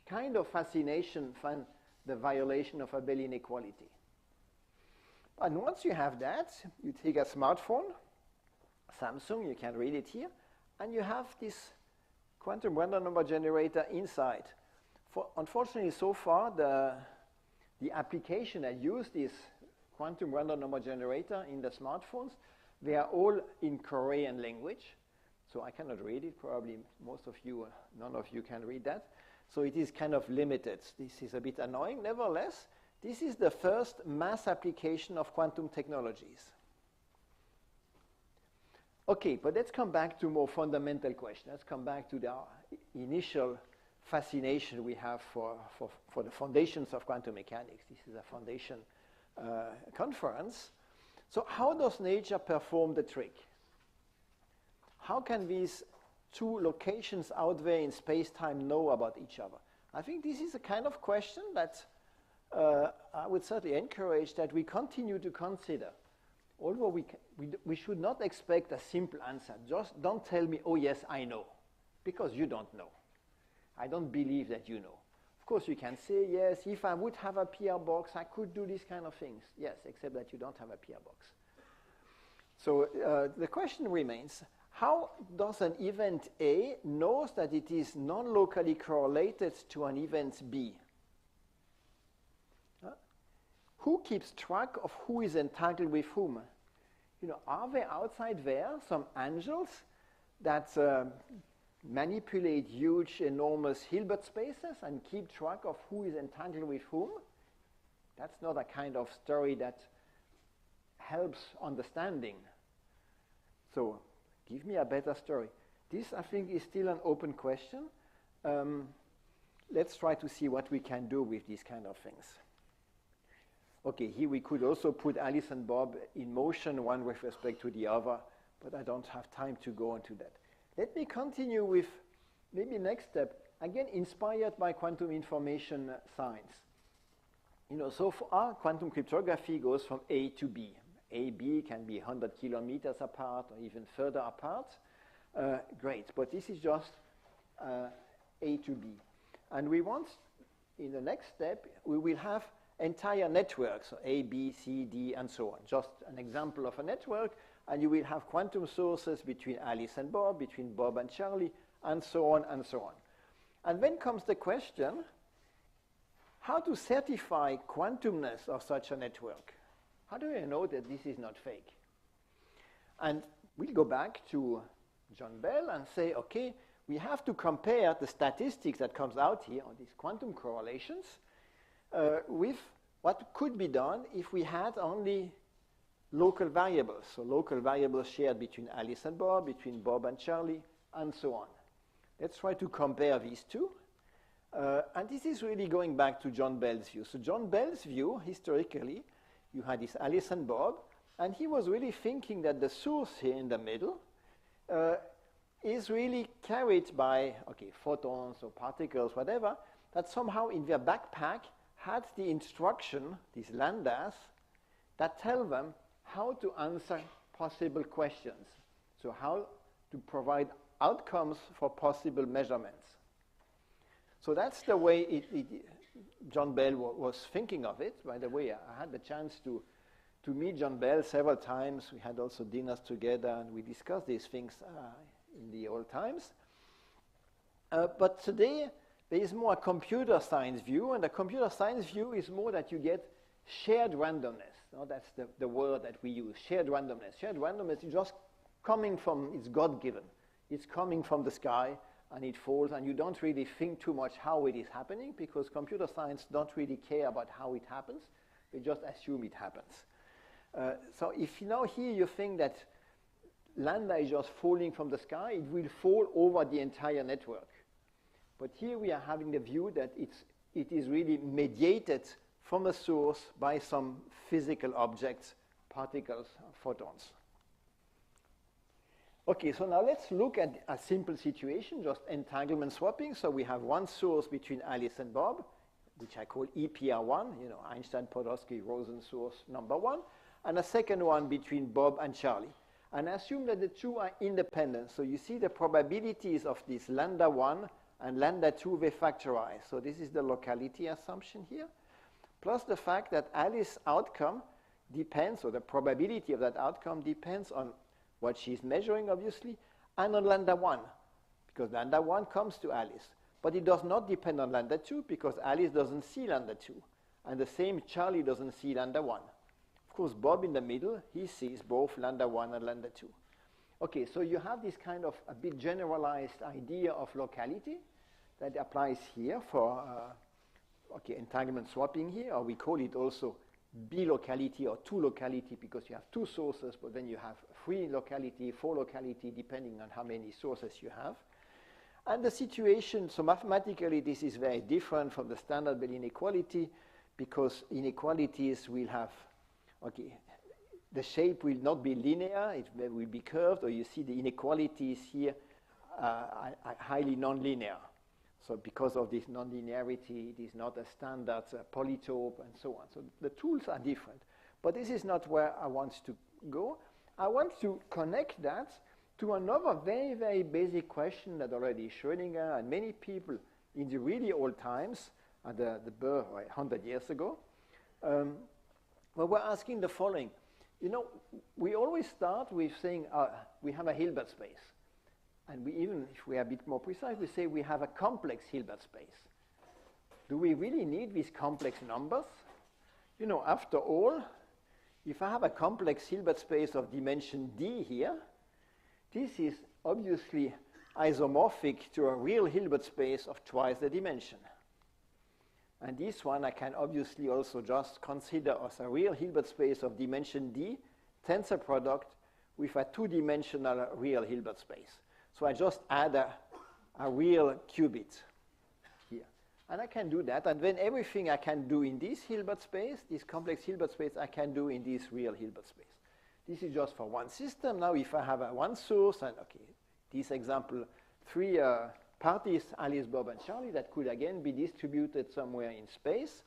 kind of fascination than the violation of a Bell inequality. And once you have that, you take a smartphone, Samsung, you can read it here, and you have this quantum random number generator inside. Unfortunately, so far, the application that use this quantum random number generator in the smartphones, they are all in Korean language. So I cannot read it. Probably most of you, none of you can read that. So it is kind of limited. This is a bit annoying. Nevertheless, this is the first mass application of quantum technologies. Okay, but let's come back to more fundamental questions. Let's come back to the initial fascination we have for the foundations of quantum mechanics. This is a foundation conference. So how does nature perform the trick? How can these two locations out there in space-time know about each other? I think this is a kind of question that I would certainly encourage that we continue to consider. Although we should not expect a simple answer. Just don't tell me, oh yes, I know, because you don't know. I don't believe that you know. Of course, you can say, yes, if I would have a PR box, I could do these kind of things. Yes, except that you don't have a PR box. So the question remains, how does an event A knows that it is non-locally correlated to an event B? Who keeps track of who is entangled with whom? You know, are there outside there some angels that manipulate huge, enormous Hilbert spaces and keep track of who is entangled with whom? That's not a kind of story that helps understanding. So, give me a better story. This, I think, is still an open question. Let's try to see what we can do with these kind of things. Okay, here we could also put Alice and Bob in motion, one with respect to the other, but I don't have time to go into that. Let me continue with maybe next step, again inspired by quantum information science. You know, so far quantum cryptography goes from A to B. A, B can be 100 kilometers apart or even further apart. Great, but this is just A to B. And we want, in the next step, we will have entire networks, so A, B, C, D, and so on. Just an example of a network, and you will have quantum sources between Alice and Bob, between Bob and Charlie, and so on and so on. And then comes the question, how to certify quantumness of such a network? How do I know that this is not fake? And we'll go back to John Bell and say, okay, we have to compare the statistics that comes out here on these quantum correlations with what could be done if we had only local variables. So local variables shared between Alice and Bob, between Bob and Charlie, and so on. Let's try to compare these two. And this is really going back to John Bell's view. So John Bell's view, historically, you had this Alice and Bob, and he was really thinking that the source here in the middle is really carried by, okay, photons or particles, whatever, that somehow in their backpack had the instruction, these lambdas, that tell them how to answer possible questions. So how to provide outcomes for possible measurements. So that's the way John Bell was thinking of it. By the way, I had the chance to meet John Bell several times. We had also dinners together, and we discussed these things in the old times. But today, there is more a computer science view, and the computer science view is more that you get shared randomness. No, that's the word that we use, shared randomness. Shared randomness is just coming from, it's God-given. It's coming from the sky, and it falls, and you don't really think too much how it is happening, because computer science don't really care about how it happens. They just assume it happens. So if now here you think that lambda is just falling from the sky, it will fall over the entire network. But here we are having the view that it is really mediated from a source by some physical objects, particles, photons. Okay, so now let's look at a simple situation, just entanglement swapping. So we have one source between Alice and Bob, which I call EPR1, you know, Einstein, Podolsky, Rosen source number 1, and a second one between Bob and Charlie. And assume that the two are independent. So you see the probabilities of this lambda 1 and lambda 2, they factorize. So this is the locality assumption here, plus the fact that Alice's outcome depends, or the probability of that outcome depends on what she's measuring, obviously, and on lambda 1, because lambda 1 comes to Alice. But it does not depend on lambda 2, because Alice doesn't see lambda 2, and the same Charlie doesn't see lambda 1. Of course, Bob in the middle, he sees both lambda 1 and lambda 2. Okay, so you have this kind of a bit generalized idea of locality that applies here for entanglement swapping here, or we call it also bilocality or two locality, because you have two sources, but then you have 3 locality, 4 locality, depending on how many sources you have. And the situation, so mathematically this is very different from the standard Bell inequality, because inequalities will have, okay, the shape will not be linear, it will be curved, or you see the inequalities here are highly nonlinear. So because of this nonlinearity, it is not a standard polytope and so on. So the tools are different. But this is not where I want to go. I want to connect that to another very, very basic question that already Schrödinger and many people in the really old times at the Bose 100 years ago. Well, we're asking the following. You know, we always start with saying we have a Hilbert space. And we even, if we are a bit more precise, we say we have a complex Hilbert space. Do we really need these complex numbers? You know, after all, if I have a complex Hilbert space of dimension d here, this is obviously isomorphic to a real Hilbert space of twice the dimension. And this one I can obviously also just consider as a real Hilbert space of dimension d, tensor product with a two-dimensional real Hilbert space. So I just add a real qubit here. And I can do that. And then everything I can do in this Hilbert space, this complex Hilbert space, I can do in this real Hilbert space. This is just for one system. Now if I have one source, and okay, this example, three parties, Alice, Bob, and Charlie, that could again be distributed somewhere in space.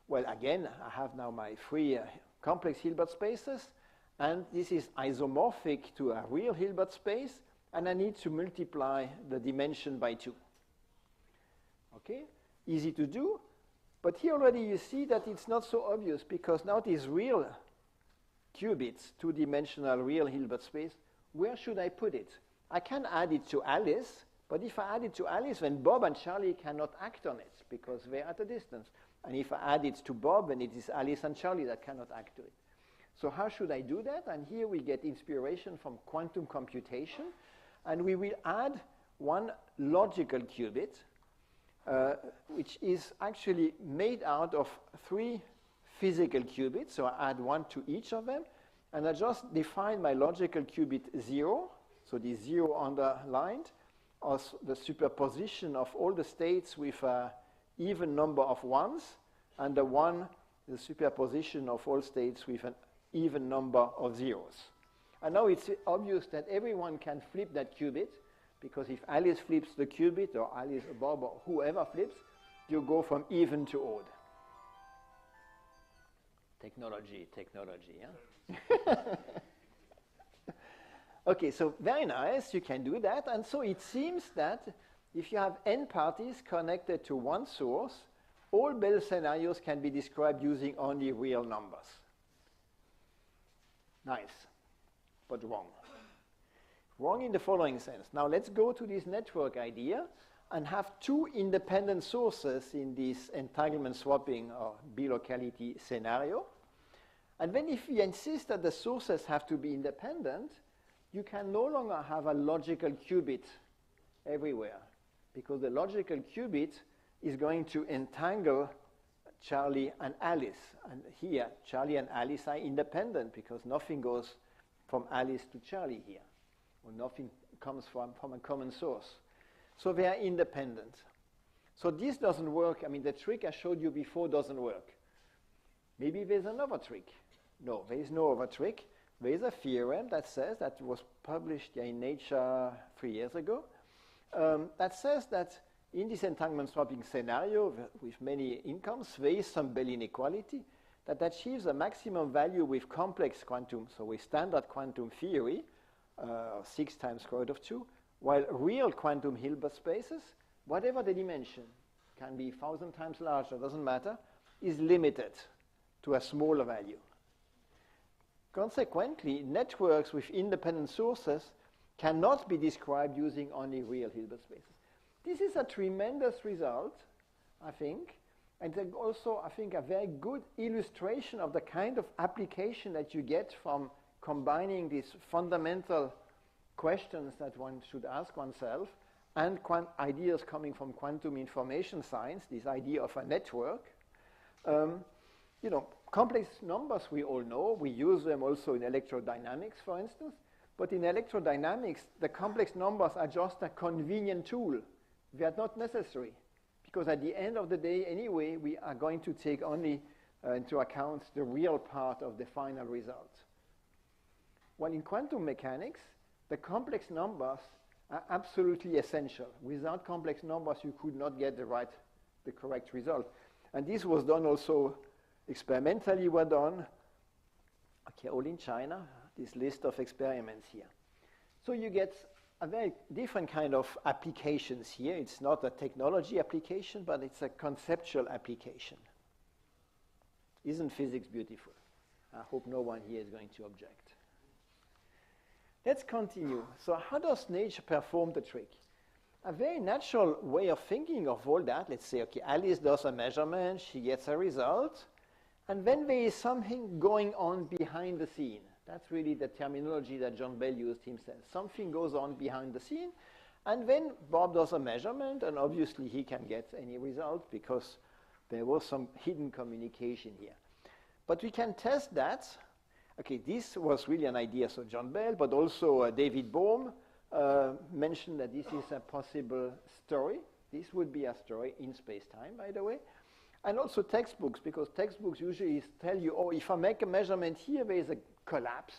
Well, again, I have now my three complex Hilbert spaces, and this is isomorphic to a real Hilbert space, and I need to multiply the dimension by 2. Okay, easy to do, but here already you see that it's not so obvious, because now these real qubits, two-dimensional real Hilbert space, where should I put it? I can add it to Alice, but if I add it to Alice, then Bob and Charlie cannot act on it, because they're at a distance. And if I add it to Bob, then it is Alice and Charlie that cannot act to it. So how should I do that? And here we get inspiration from quantum computation. And we will add one logical qubit, which is actually made out of 3 physical qubits. So I add 1 to each of them. And I just define my logical qubit 0. So the 0 underlined as the superposition of all the states with an even number of 1s, and the 1, the superposition of all states with an even number of 0s. And now it's obvious that everyone can flip that qubit, because if Alice flips the qubit, or Alice or Bob, or whoever flips, you go from even to odd. Technology, yeah? Okay, so very nice, you can do that. And so it seems that if you have n parties connected to one source, all Bell scenarios can be described using only real numbers. Nice, but wrong. Wrong in the following sense. Now let's go to this network idea and have 2 independent sources in this entanglement swapping or bilocality scenario. And then if we insist that the sources have to be independent, you can no longer have a logical qubit everywhere, because the logical qubit is going to entangle Charlie and Alice. And here, Charlie and Alice are independent, because nothing goes from Alice to Charlie here, or nothing comes from a common source. So they are independent. So this doesn't work. I mean, the trick I showed you before doesn't work. Maybe there's another trick. No, there is no other trick. There is a theorem that says, that was published in Nature 3 years ago, that says that in this entanglement swapping scenario with many incomes, there is some Bell inequality that achieves a maximum value with complex quantum, so with standard quantum theory, 6 times square root of 2, while real quantum Hilbert spaces, whatever the dimension, can be 1,000 times larger, doesn't matter, is limited to a smaller value. Consequently, networks with independent sources cannot be described using only real Hilbert spaces. This is a tremendous result, I think, and also, I think, a very good illustration of the kind of application that you get from combining these fundamental questions that one should ask oneself and ideas coming from quantum information science, this idea of a network. You know, complex numbers we all know. We use them also in electrodynamics, for instance. But in electrodynamics, the complex numbers are just a convenient tool. They are not necessary, because at the end of the day, anyway, we are going to take only into account the real part of the final result. While in quantum mechanics, the complex numbers are absolutely essential. Without complex numbers, you could not get the correct result. And this was done also experimentally were done, okay, all in China, this list of experiments here. So you get a very different kind of applications here. It's not a technology application, but it's a conceptual application. Isn't physics beautiful? I hope no one here is going to object. Let's continue. So how does nature perform the trick? A very natural way of thinking of all that, let's say, okay, Alice does a measurement, she gets a result, and then there is something going on behind the scene. That's really the terminology that John Bell used himself. Something goes on behind the scene, and then Bob does a measurement, and obviously he can get any result because there was some hidden communication here. But we can test that. Okay, this was really an idea, so John Bell, but also David Bohm mentioned that this is a possible story. This would be a story in space-time, by the way. And also textbooks, because textbooks usually tell you, oh, if I make a measurement here, there is a collapse,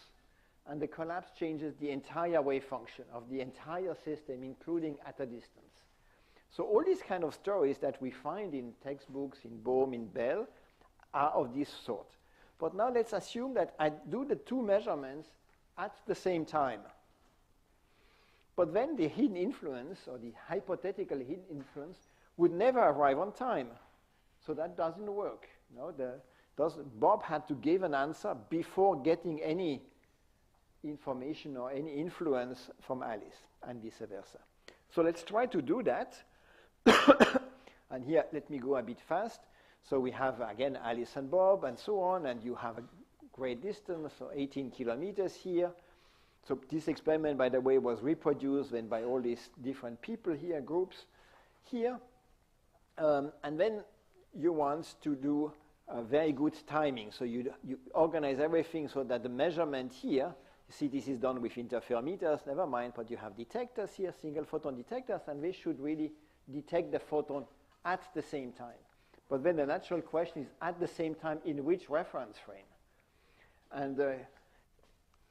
and the collapse changes the entire wave function of the entire system, including at a distance. So all these kind of stories that we find in textbooks, in Bohm, in Bell, are of this sort. But now let's assume that I do the two measurements at the same time. But then the hidden influence, or the hypothetical hidden influence, would never arrive on time. So that doesn't work. No, Bob had to give an answer before getting any information or any influence from Alice, and vice versa. So let's try to do that. And here, let me go a bit fast. So we have, again, Alice and Bob, and so on, and you have a great distance, so 18 kilometers here. So this experiment, by the way, was reproduced then by all these different people here, groups here. And then you want to do very good timing. So you organize everything so that the measurement here, you see this is done with interferometers, never mind, but you have detectors here, single photon detectors, and they should really detect the photon at the same time. But then the natural question is, at the same time, in which reference frame? And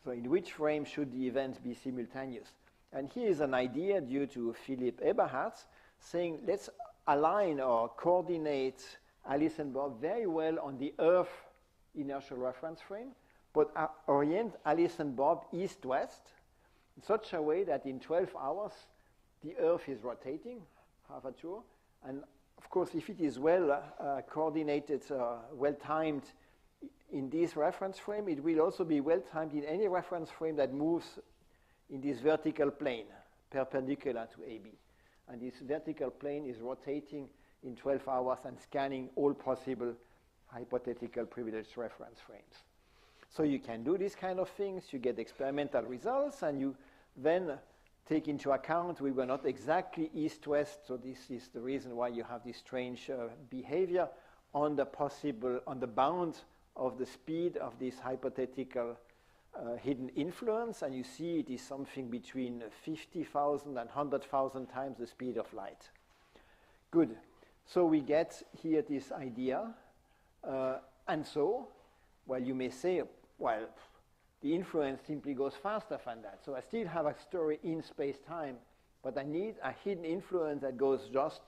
so in which frame should the events be simultaneous? And here is an idea due to Philipp Eberhard saying, let's align or coordinate Alice and Bob very well on the Earth inertial reference frame, but orient Alice and Bob east-west in such a way that in 12 hours, the Earth is rotating, half a tour, and of course, if it is well coordinated, well-timed in this reference frame, it will also be well-timed in any reference frame that moves in this vertical plane, perpendicular to AB. And this vertical plane is rotating in 12 hours and scanning all possible hypothetical privileged reference frames. So you can do these kind of things, you get experimental results, and you then take into account we were not exactly east-west, so this is the reason why you have this strange behavior on the bound of the speed of this hypothetical hidden influence, and you see it is something between 50,000 and 100,000 times the speed of light. Good. So we get here this idea, and so, well, you may say, well, the influence simply goes faster than that. So I still have a story in space-time, but I need a hidden influence that goes just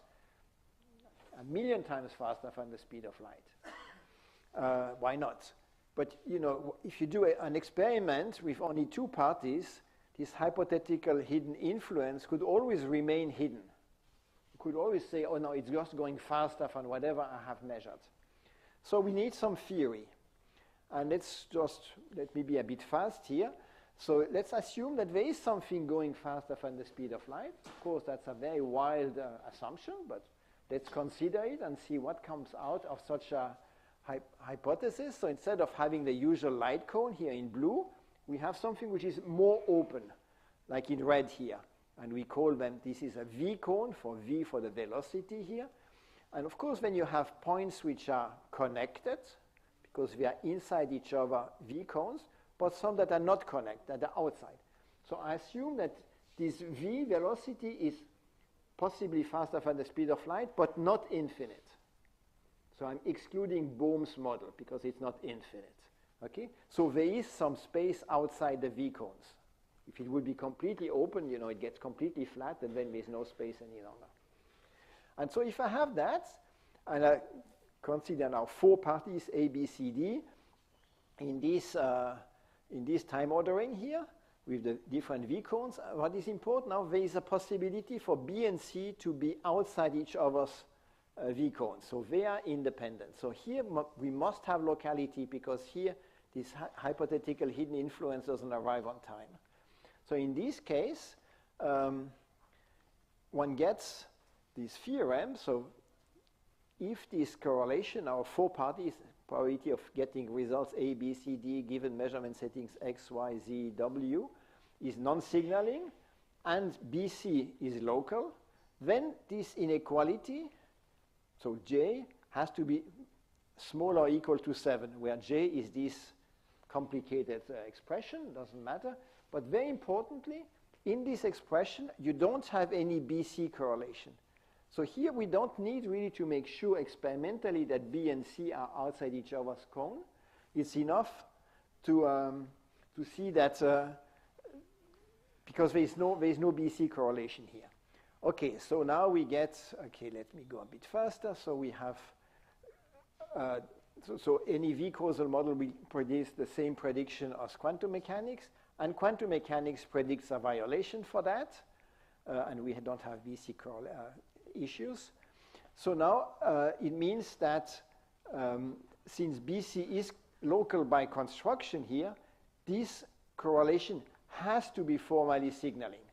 1,000,000 times faster than the speed of light. Why not? But, you know, if you do an experiment with only two parties, this hypothetical hidden influence could always remain hidden. You could always say, oh, no, it's just going faster than whatever I have measured. So we need some theory. And let me be a bit fast here. So let's assume that there is something going faster than the speed of light. Of course, that's a very wild assumption, but let's consider it and see what comes out of such a hypothesis. So instead of having the usual light cone here in blue, we have something which is more open, like in red here. And we call them, this is a V cone, for V for the velocity here. And of course, when you have points which are connected, because we are inside each other V cones, but some that are not connected, that are outside. So I assume that this V velocity is possibly faster than the speed of light, but not infinite. So I'm excluding Bohm's model because it's not infinite. Okay? So there is some space outside the V cones. If it would be completely open, you know, it gets completely flat, and then there's no space any longer. And so if I have that, and I consider now 4 parties, A, B, C, D, in this time ordering here, with the different V cones. What is important now, there is a possibility for B and C to be outside each other's V cones. So they are independent. So here we must have locality because here this hypothetical hidden influence doesn't arrive on time. So in this case, one gets this theorem. So if this correlation, our four parties, probability of getting results A, B, C, D, given measurement settings X, Y, Z, W, is non-signaling, and BC is local, then this inequality, so J, has to be smaller or equal to 7, where J is this complicated expression, doesn't matter. But very importantly, in this expression, you don't have any BC correlation. So here we don't need really to make sure experimentally that B and C are outside each other's cone. It's enough to see that because there is no BC correlation here. Okay, so now we get, okay, let me go a bit faster. So we have, so any V causal model will produce the same prediction as quantum mechanics, and quantum mechanics predicts a violation for that, and we don't have BC issues. So now it means that since BC is local by construction here, this correlation has to be formally signaling.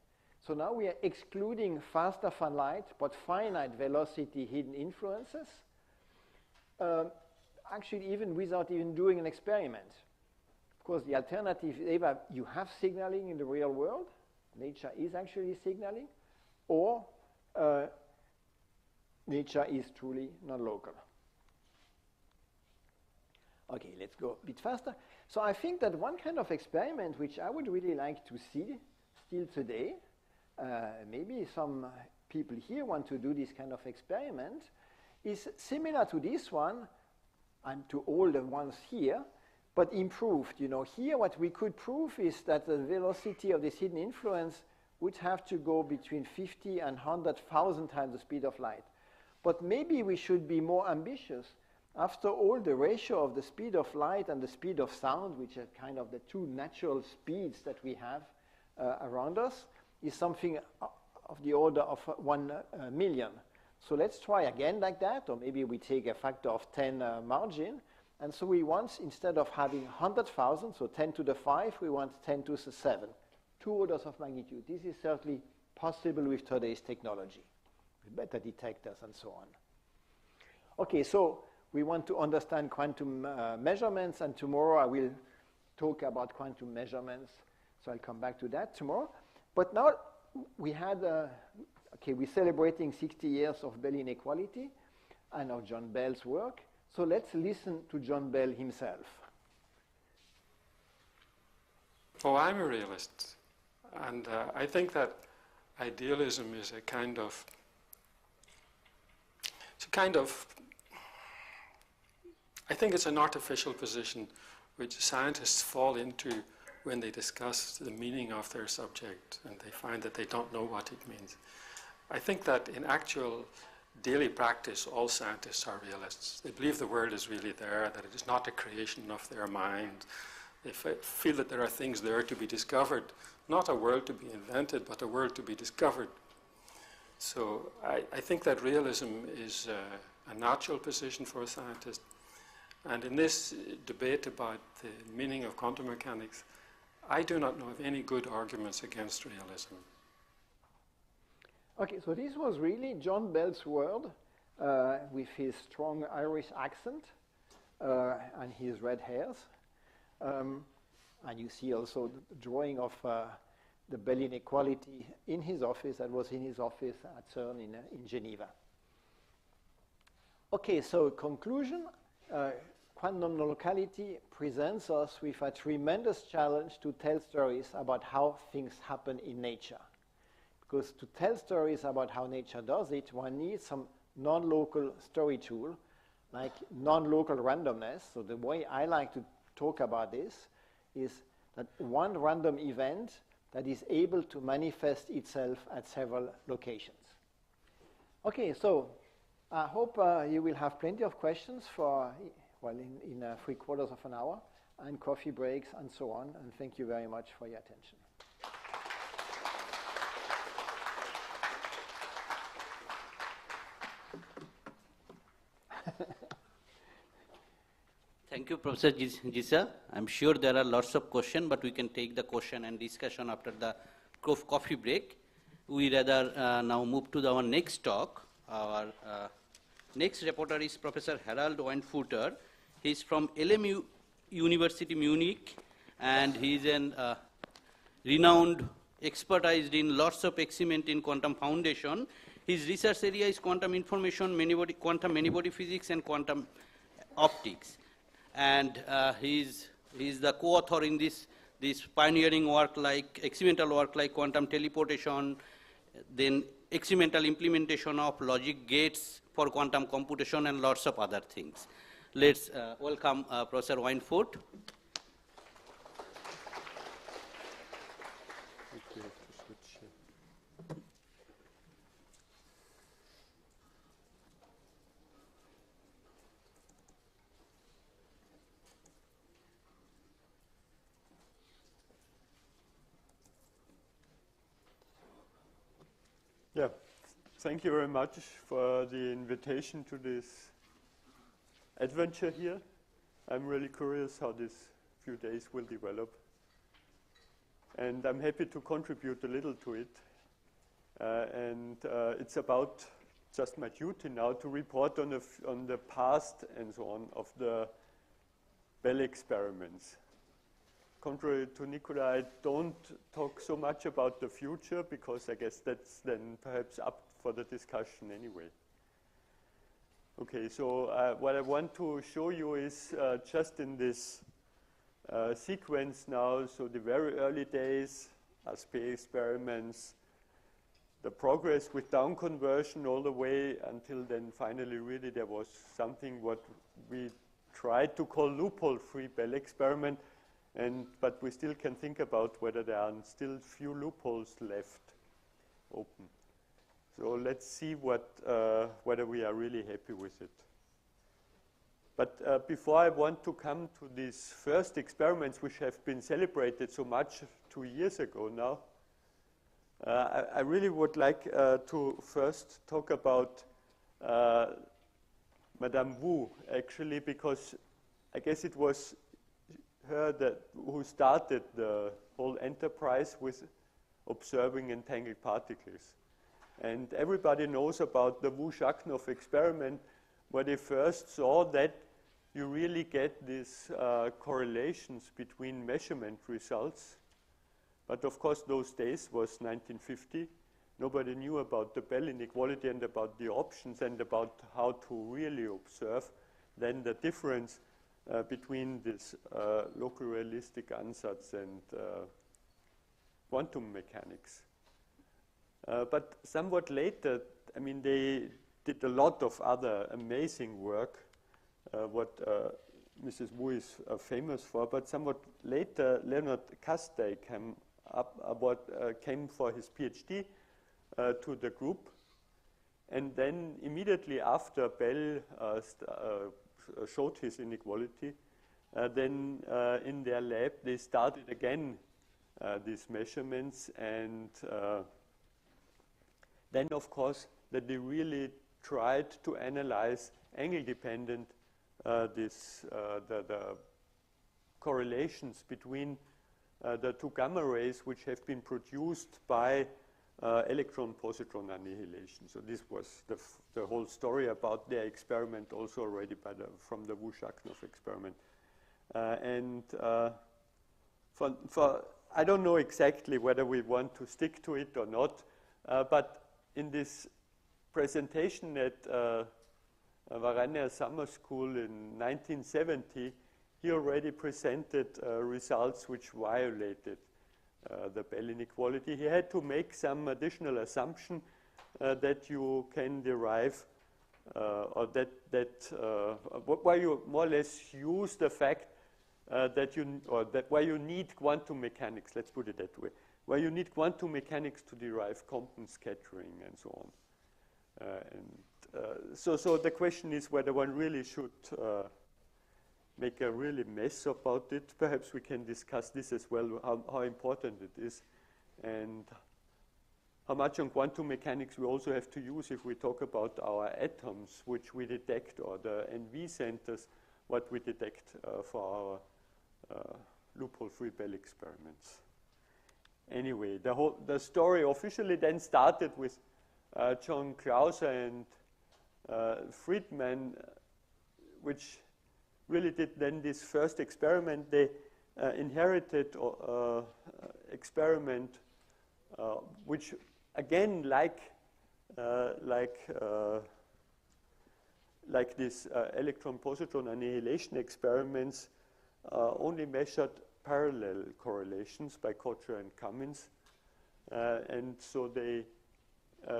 So now we are excluding faster fun light but finite velocity hidden influences, actually even without even doing an experiment. Of course, the alternative is either you have signaling in the real world, nature is actually signaling, or nature is truly non-local. Okay, let's go a bit faster. So I think that one kind of experiment which I would really like to see still today, maybe some people here want to do this kind of experiment, is similar to this one and to all the ones here, but improved. You know, here what we could prove is that the velocity of this hidden influence would have to go between 50 and 100,000 times the speed of light. But maybe we should be more ambitious. After all, the ratio of the speed of light and the speed of sound, which are kind of the two natural speeds that we have around us, is something of the order of 1 million. So let's try again like that, or maybe we take a factor of 10 margin. And so we want, instead of having 100,000, so 10 to the 5, we want 10 to the 7, 2 orders of magnitude. This is certainly possible with today's technology, with better detectors and so on. Okay, so we want to understand quantum measurements, and tomorrow I will talk about quantum measurements, so I'll come back to that tomorrow. But now we had, okay, we're celebrating 60 years of Bell inequality and of John Bell's work, so let's listen to John Bell himself. Oh, I'm a realist, and I think that idealism is a kind of, I think it's an artificial position which scientists fall into when they discuss the meaning of their subject and they find that they don't know what it means. I think that in actual daily practice, all scientists are realists. They believe the world is really there, that it is not a creation of their mind. They feel that there are things there to be discovered, not a world to be invented, but a world to be discovered. So I think that realism is a natural position for a scientist. And in this debate about the meaning of quantum mechanics, I do not know of any good arguments against realism. Okay, so this was really John Bell's word with his strong Irish accent and his red hairs. And you see also the drawing of the Bell inequality in his office. That was in his office at CERN in Geneva. Okay, so conclusion. Quantum locality presents us with a tremendous challenge to tell stories about how things happen in nature. Because to tell stories about how nature does it, one needs some non-local story tool, like non-local randomness. So the way I like to talk about this is that one random event that is able to manifest itself at several locations. Okay, so I hope you will have plenty of questions for, well, in 3/4 of an hour, and coffee breaks and so on. And thank you very much for your attention. Thank you, Professor Gisin. I'm sure there are lots of questions, but we can take the question and discussion after the coffee break. We rather now move to our next talk. Our next reporter is Professor Harald Weinfurter. He's from LMU University Munich, and he's an renowned expertise in lots of experiment in quantum foundation. His research area is quantum information, quantum many-body physics, and quantum optics. And he's the co-author in this pioneering work like experimental work like quantum teleportation, then experimental implementation of logic gates for quantum computation, and lots of other things. Let's welcome Professor Weinfurter. Yeah, thank you very much for the invitation to this adventure here. I'm really curious how these few days will develop. And I'm happy to contribute a little to it. It's about just my duty now to report on the past and so on of the Bell experiments. Contrary to Nicolas, I don't talk so much about the future because I guess that's then perhaps up for the discussion anyway. Okay, so what I want to show you is just in this sequence now, so the very early days, ASP experiments, the progress with down conversion all the way until then finally really there was something what we tried to call loophole-free Bell experiment. But we still can think about whether there are still few loopholes left open. So let's see whether we are really happy with it. But before I want to come to these first experiments, which have been celebrated so much 2 years ago now, I really would like to first talk about Madame Wu, actually, because I guess it was her who started the whole enterprise with observing entangled particles. And everybody knows about the Wu-Shaknov experiment, where they first saw that you really get these correlations between measurement results. But of course, those days was 1950. Nobody knew about the Bell inequality and about the options and about how to really observe then the difference between this local realistic ansatz and quantum mechanics. But somewhat later, I mean, they did a lot of other amazing work, what Mrs. Wu is famous for, but somewhat later, Leonard Castay came for his PhD to the group. And then immediately after Bell showed his inequality, then in their lab they started again these measurements, and then of course that they really tried to analyze angle-dependent the correlations between the two gamma rays which have been produced by electron-positron annihilation. So this was the whole story about their experiment, also already from the Wu-Shaknov experiment. I don't know exactly whether we want to stick to it or not, but in this presentation at Varania Summer School in 1970, he already presented results which violated the Bell inequality. He had to make some additional assumption that you can derive, or where you more or less use the fact where you need quantum mechanics, let's put it that way, where you need quantum mechanics to derive Compton scattering and so on. So the question is whether one really should make a really mess about it. Perhaps we can discuss this as well, how important it is, and how much on quantum mechanics we also have to use if we talk about our atoms, which we detect, or the NV centers, what we detect for our loophole-free Bell experiments. Anyway, the story officially then started with John Clauser and Friedman, which really did then this first experiment. They inherited experiment, which again, like this electron-positron annihilation experiments, only measured parallel correlations by Kocher and Cummins. And so they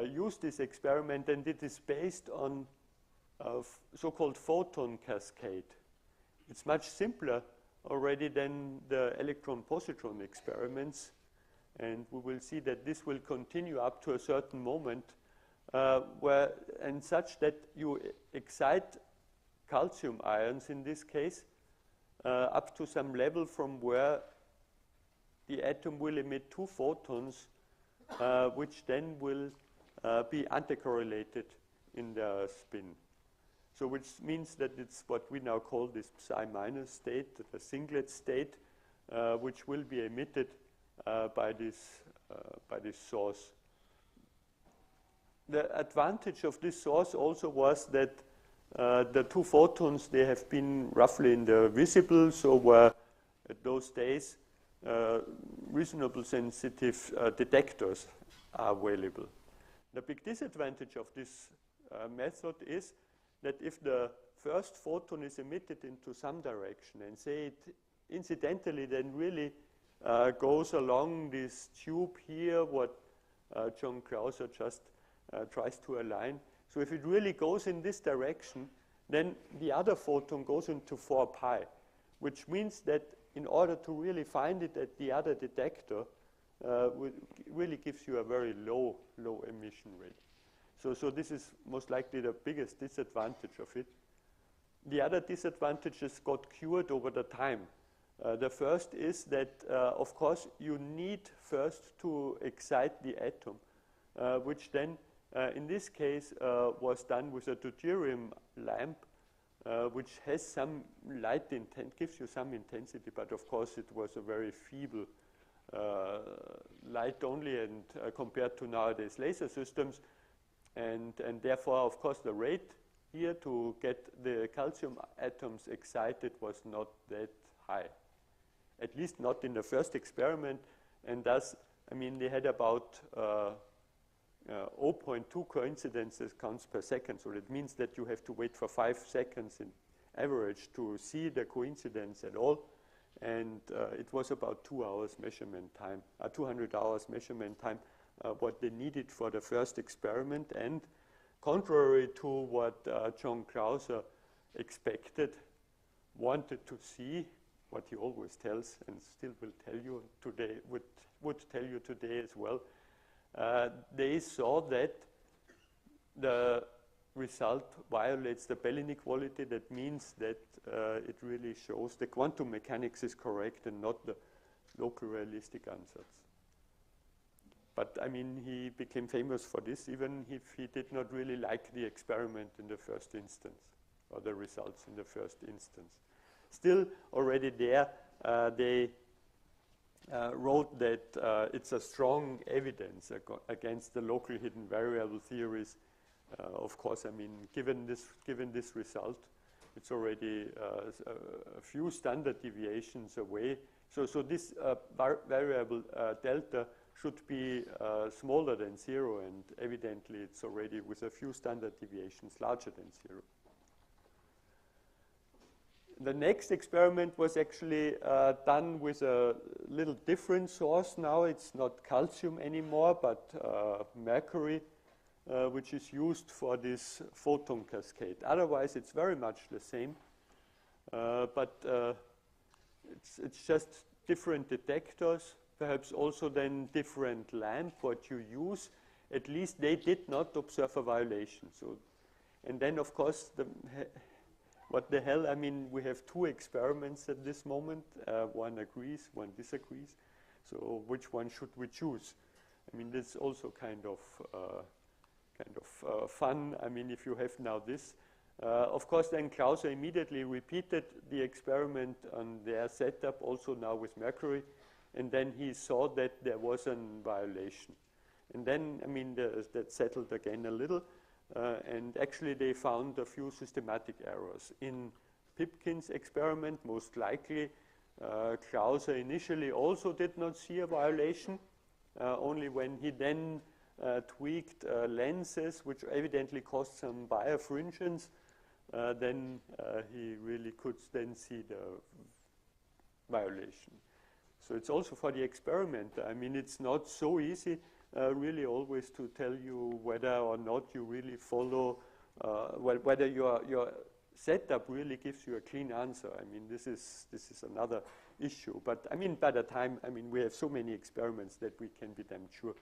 used this experiment, and it is based on a so-called photon cascade. It's much simpler already than the electron-positron experiments, and we will see that this will continue up to a certain moment and such that you excite calcium ions in this case up to some level from where the atom will emit 2 photons, which then will be anticorrelated in their spin. So which means that it's what we now call this psi minus state, the singlet state, which will be emitted by this source. The advantage of this source also was that the 2 photons, they have been roughly in the visible, so were at those days reasonable sensitive detectors are available. The big disadvantage of this method is that if the first photon is emitted into some direction and say it incidentally then really goes along this tube here, what John Clauser just tries to align. So if it really goes in this direction, then the other photon goes into 4 pi, which means that in order to really find it at the other detector, really gives you a very low emission rate. So this is most likely the biggest disadvantage of it. The other disadvantages got cured over the time. The first is that, of course, you need first to excite the atom, which then, in this case, was done with a deuterium lamp, which has some light intent, gives you some intensity, but of course it was a very feeble light only, and compared to nowadays laser systems, and therefore, of course, the rate here to get the calcium atoms excited was not that high, at least not in the first experiment, and thus, I mean, they had about 0.2 coincidences counts per second, so that means that you have to wait for 5 seconds in average to see the coincidence at all, and it was about 2 hours measurement time, 200 hours measurement time, what they needed for the first experiment, and contrary to what John Clauser expected, wanted to see, what he always tells and still will tell you today, would tell you today as well, they saw that the result violates the Bell inequality. That means that it really shows the quantum mechanics is correct and not the local realistic ansatz. But I mean, he became famous for this, even if he did not really like the experiment in the first instance, or the results in the first instance. Still, already there, they wrote that it's a strong evidence against the local hidden variable theories. Of course, I mean, given this result, it's already a few standard deviations away. So this variable delta should be smaller than 0, and evidently it's already with a few standard deviations larger than 0. The next experiment was actually done with a little different source now. It's not calcium anymore, but mercury, which is used for this photon cascade. Otherwise, it's very much the same, but it's just different detectors, perhaps also then different lamp what you use. At least they did not observe a violation. So, and then, of course, what the hell, I mean, we have 2 experiments at this moment. One agrees, one disagrees. So which one should we choose? I mean, this is also kind of fun. I mean, if you have now this, Of course, then Krause immediately repeated the experiment on their setup, also now with mercury, and then he saw that there was a violation. And then, I mean, that settled again a little, and actually they found a few systematic errors. In Pipkin's experiment, most likely, Krause initially also did not see a violation, only when he then tweaked lenses, which evidently caused some birefringence, then he really could then see the violation. So it's also for the experiment. I mean, it's not so easy really always to tell you whether or not you really follow, whether your setup really gives you a clean answer. I mean, this is another issue. But I mean, by the time, I mean, we have so many experiments that we can be damn sure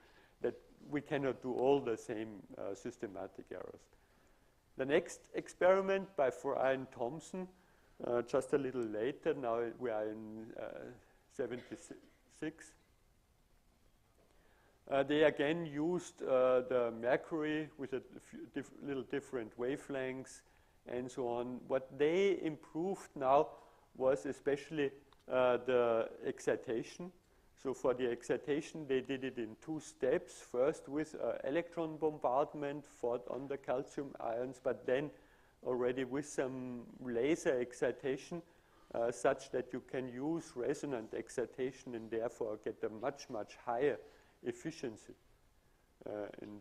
that we cannot do all the same systematic errors. The next experiment by Fry and Thompson, just a little later, now we are in 76. They again used the mercury with a little different wavelengths and so on. What they improved now was especially the excitation. So for the excitation, they did it in 2 steps. First with electron bombardment on the calcium ions, but then already with some laser excitation, such that you can use resonant excitation and therefore get a much, much higher efficiency in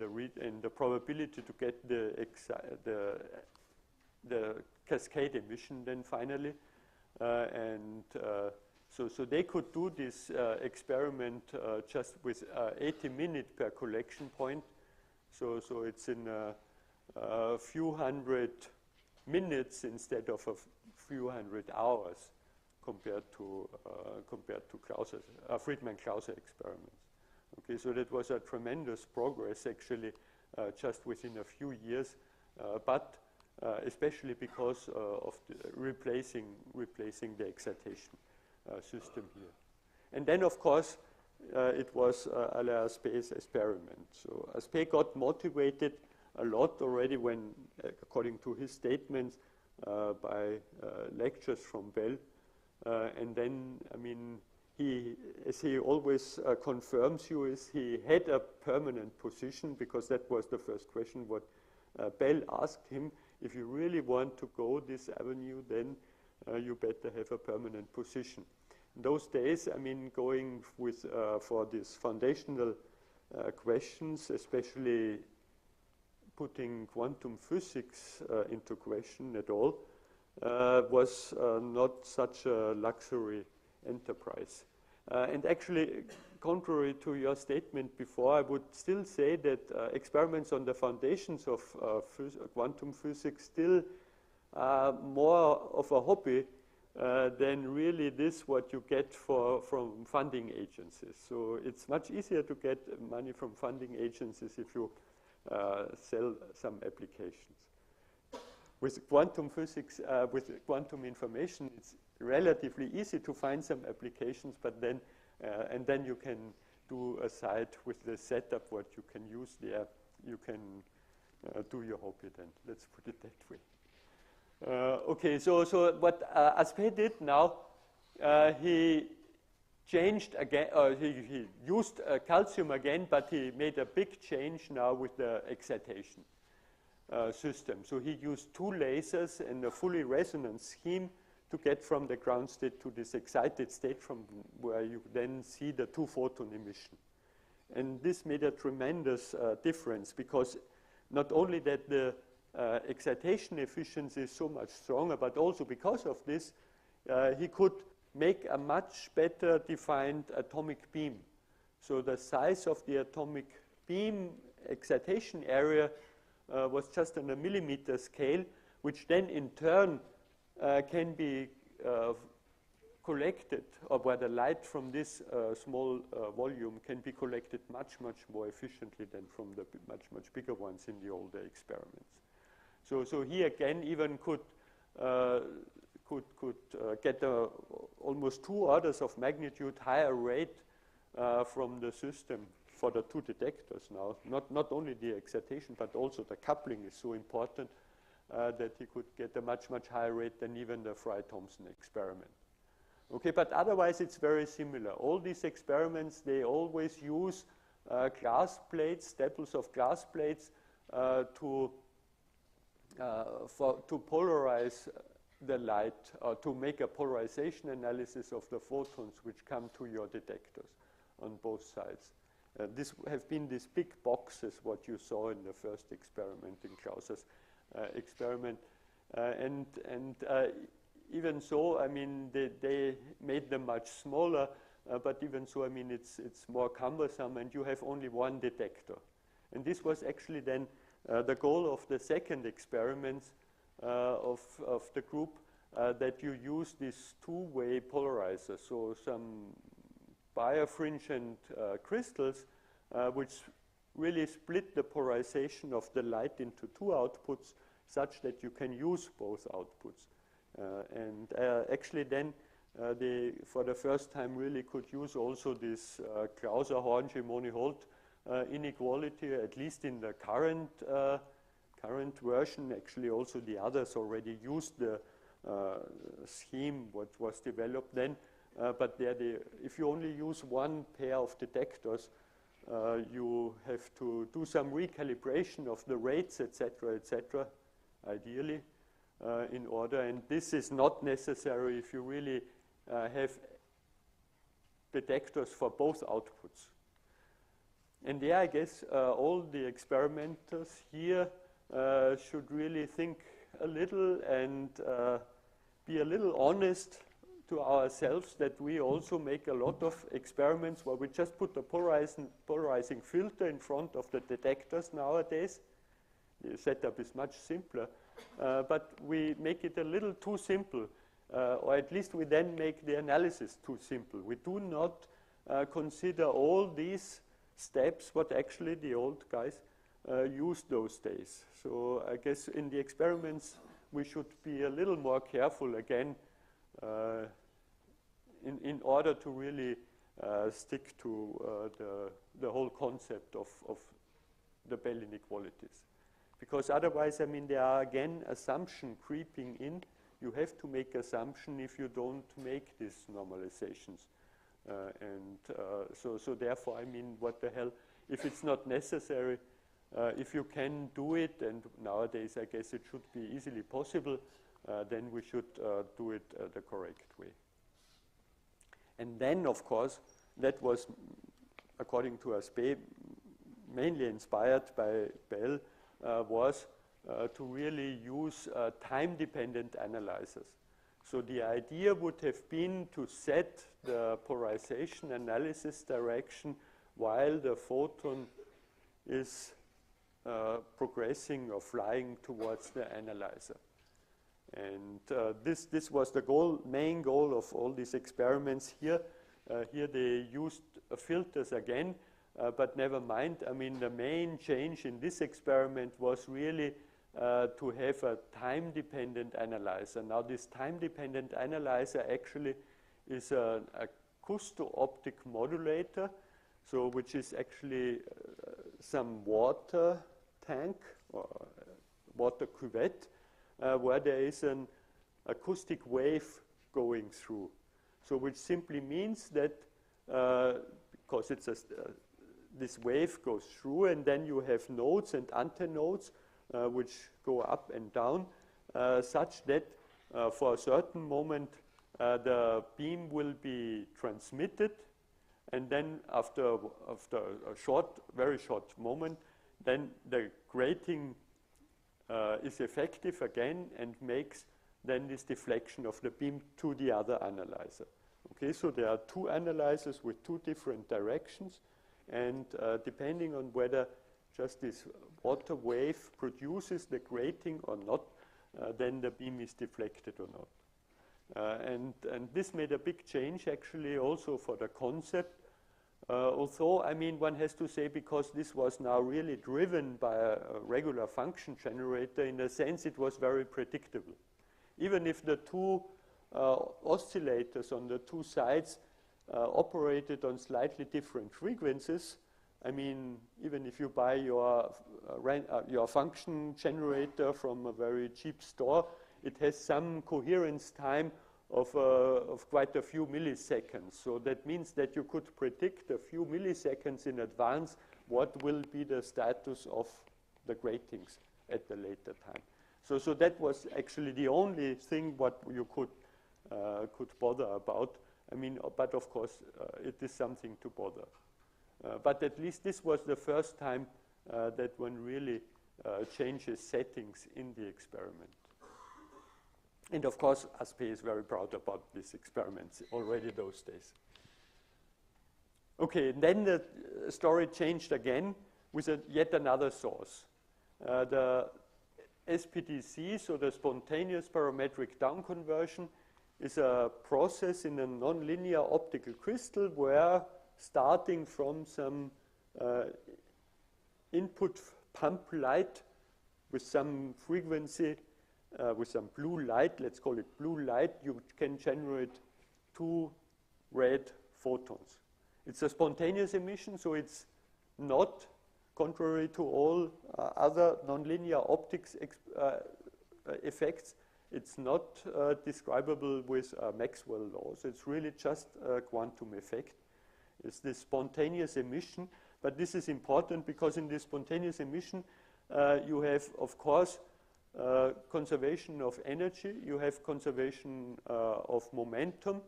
the probability to get the cascade emission then finally. So they could do this experiment just with 80 minutes per collection point. So it's in a few hundred minutes instead of a few hundred hours compared to Friedmann-Krause experiments. Okay, so that was a tremendous progress actually just within a few years, but especially because of replacing the excitation system here. And then, of course, it was Alain Aspec's experiment. So Aspect got motivated a lot already when, according to his statements, by lectures from Bell. And then, I mean, as he always confirms you, is he had a permanent position, because that was the first question what Bell asked him. If you really want to go this avenue, then you better have a permanent position. In those days, I mean, going with for these foundational questions, especially putting quantum physics into question at all, was not such a luxury enterprise. And actually, contrary to your statement before, I would still say that experiments on the foundations of quantum physics still are more of a hobby than really this what you get from funding agencies. So it's much easier to get money from funding agencies if you sell some applications. With quantum physics, with quantum information, it's relatively easy to find some applications, but then, and then you can do a site with the setup what you can use there. You can do your hobby then, let's put it that way. Okay, so what Aspect did now, he changed again, he used calcium again, but he made a big change now with the excitation system. So he used 2 lasers and a fully resonant scheme to get from the ground state to this excited state, from where you then see the 2-photon emission. And this made a tremendous difference, because not only that the excitation efficiency is so much stronger, but also because of this, he could make a much better defined atomic beam. So the size of the atomic beam excitation area was just on a millimeter scale, which then in turn can be collected, or where the light from this small volume can be collected much, much more efficiently than from the much bigger ones in the older experiments. So he again even could get almost 2 orders of magnitude higher rate from the system for the 2 detectors now. Not only the excitation, but also the coupling is so important that he could get a much, much higher rate than even the Frye-Thompson experiment. Okay, but otherwise it's very similar. All these experiments, they always use glass plates, staples of glass plates, to polarize the light, or to make a polarization analysis of the photons which come to your detectors on both sides. This have been these big boxes, what you saw in the first experiment, in Klaus's experiment. Even so, I mean, they made them much smaller, but even so, I mean, it's more cumbersome, and you have only one detector. And this was actually then the goal of the second experiment of the group, that you use these two-way polarizers, so some birefringent crystals, which really split the polarization of the light into two outputs, such that you can use both outputs. Actually then, they, for the first time, really could use also this Clauser-Horn-Gemoni-Holt inequality, at least in the current version. Actually, also the others already used the scheme what was developed then. But there, if you only use one pair of detectors, you have to do some recalibration of the rates, etc., ideally, in order. And this is not necessary if you really have detectors for both outputs. And there, I guess, all the experimenters here should really think a little and be a little honest to ourselves, that we also make a lot of experiments where we just put a polarizing filter in front of the detectors nowadays. The setup is much simpler, but we make it a little too simple, or at least we then make the analysis too simple. We do not consider all these steps what actually the old guys used those days. So I guess in the experiments we should be a little more careful again, in order to really stick to the whole concept of the Bell inequalities. Because otherwise, I mean, there are again assumptions creeping in. You have to make assumption if you don't make these normalizations. So therefore, I mean, what the hell, if it's not necessary, if you can do it, and nowadays I guess it should be easily possible, then we should do it the correct way. And then, of course, that was, according to Aspe, mainly inspired by Bell, was to really use time-dependent analyzers. So the idea would have been to set the polarization analysis direction while the photon is progressing or flying towards the analyzer. And this was the main goal of all these experiments here. Here they used filters again, but never mind. I mean, the main change in this experiment was really to have a time-dependent analyzer. Now, this time-dependent analyzer actually is an acousto-optic modulator, so which is actually some water tank or water cuvette, where there is an acoustic wave going through. So which simply means that, because it's this wave goes through, and then you have nodes and antinodes which go up and down, such that for a certain moment the beam will be transmitted, and then after a very short moment, then the grating is effective again and makes then this deflection of the beam to the other analyzer. Okay, so there are two analyzers with two different directions, and depending on whether just this water wave produces the grating or not, then the beam is deflected or not. And this made a big change actually also for the concept. Although, I mean, one has to say, because this was now really driven by a regular function generator, in a sense it was very predictable. Even if the two oscillators on the two sides operated on slightly different frequencies, I mean, even if you buy your function generator from a very cheap store, it has some coherence time of quite a few milliseconds. So that means that you could predict a few milliseconds in advance what will be the status of the gratings at the later time. So that was actually the only thing what you could bother about. I mean, but of course, it is something to bother. But at least this was the first time that one really changes settings in the experiment. And of course, Aspe is very proud about these experiments already those days. Okay, then the story changed again with yet another source. The SPDC, so the spontaneous parametric down conversion, is a process in a nonlinear optical crystal where, starting from some input pump light with some frequency, with some blue light, let's call it blue light, you can generate 2 red photons. It's a spontaneous emission, so it's not, contrary to all other nonlinear optics effects, it's not describable with Maxwell laws. It's really just a quantum effect. It's this spontaneous emission, but this is important because in this spontaneous emission, you have, of course, conservation of energy, you have conservation of momentum,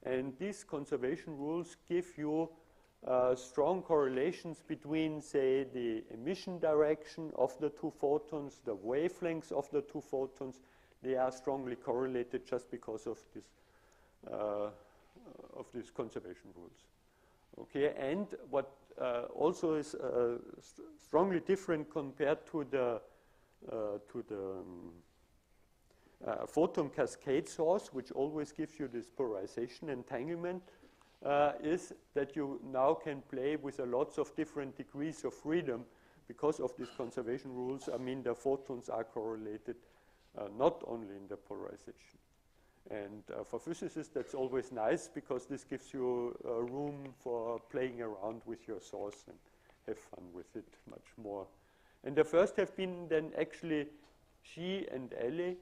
and these conservation rules give you strong correlations between, say, the emission direction of the 2 photons, the wavelengths of the 2 photons. They are strongly correlated just because of these conservation rules. Okay, and what also is strongly different compared to the photon cascade source, which always gives you this polarization entanglement, is that you now can play with lots of different degrees of freedom because of these conservation rules. I mean, the photons are correlated not only in the polarization. And for physicists, that's always nice because this gives you room for playing around with your source and have fun with it much more. And the first have been then actually Xi and Ellie.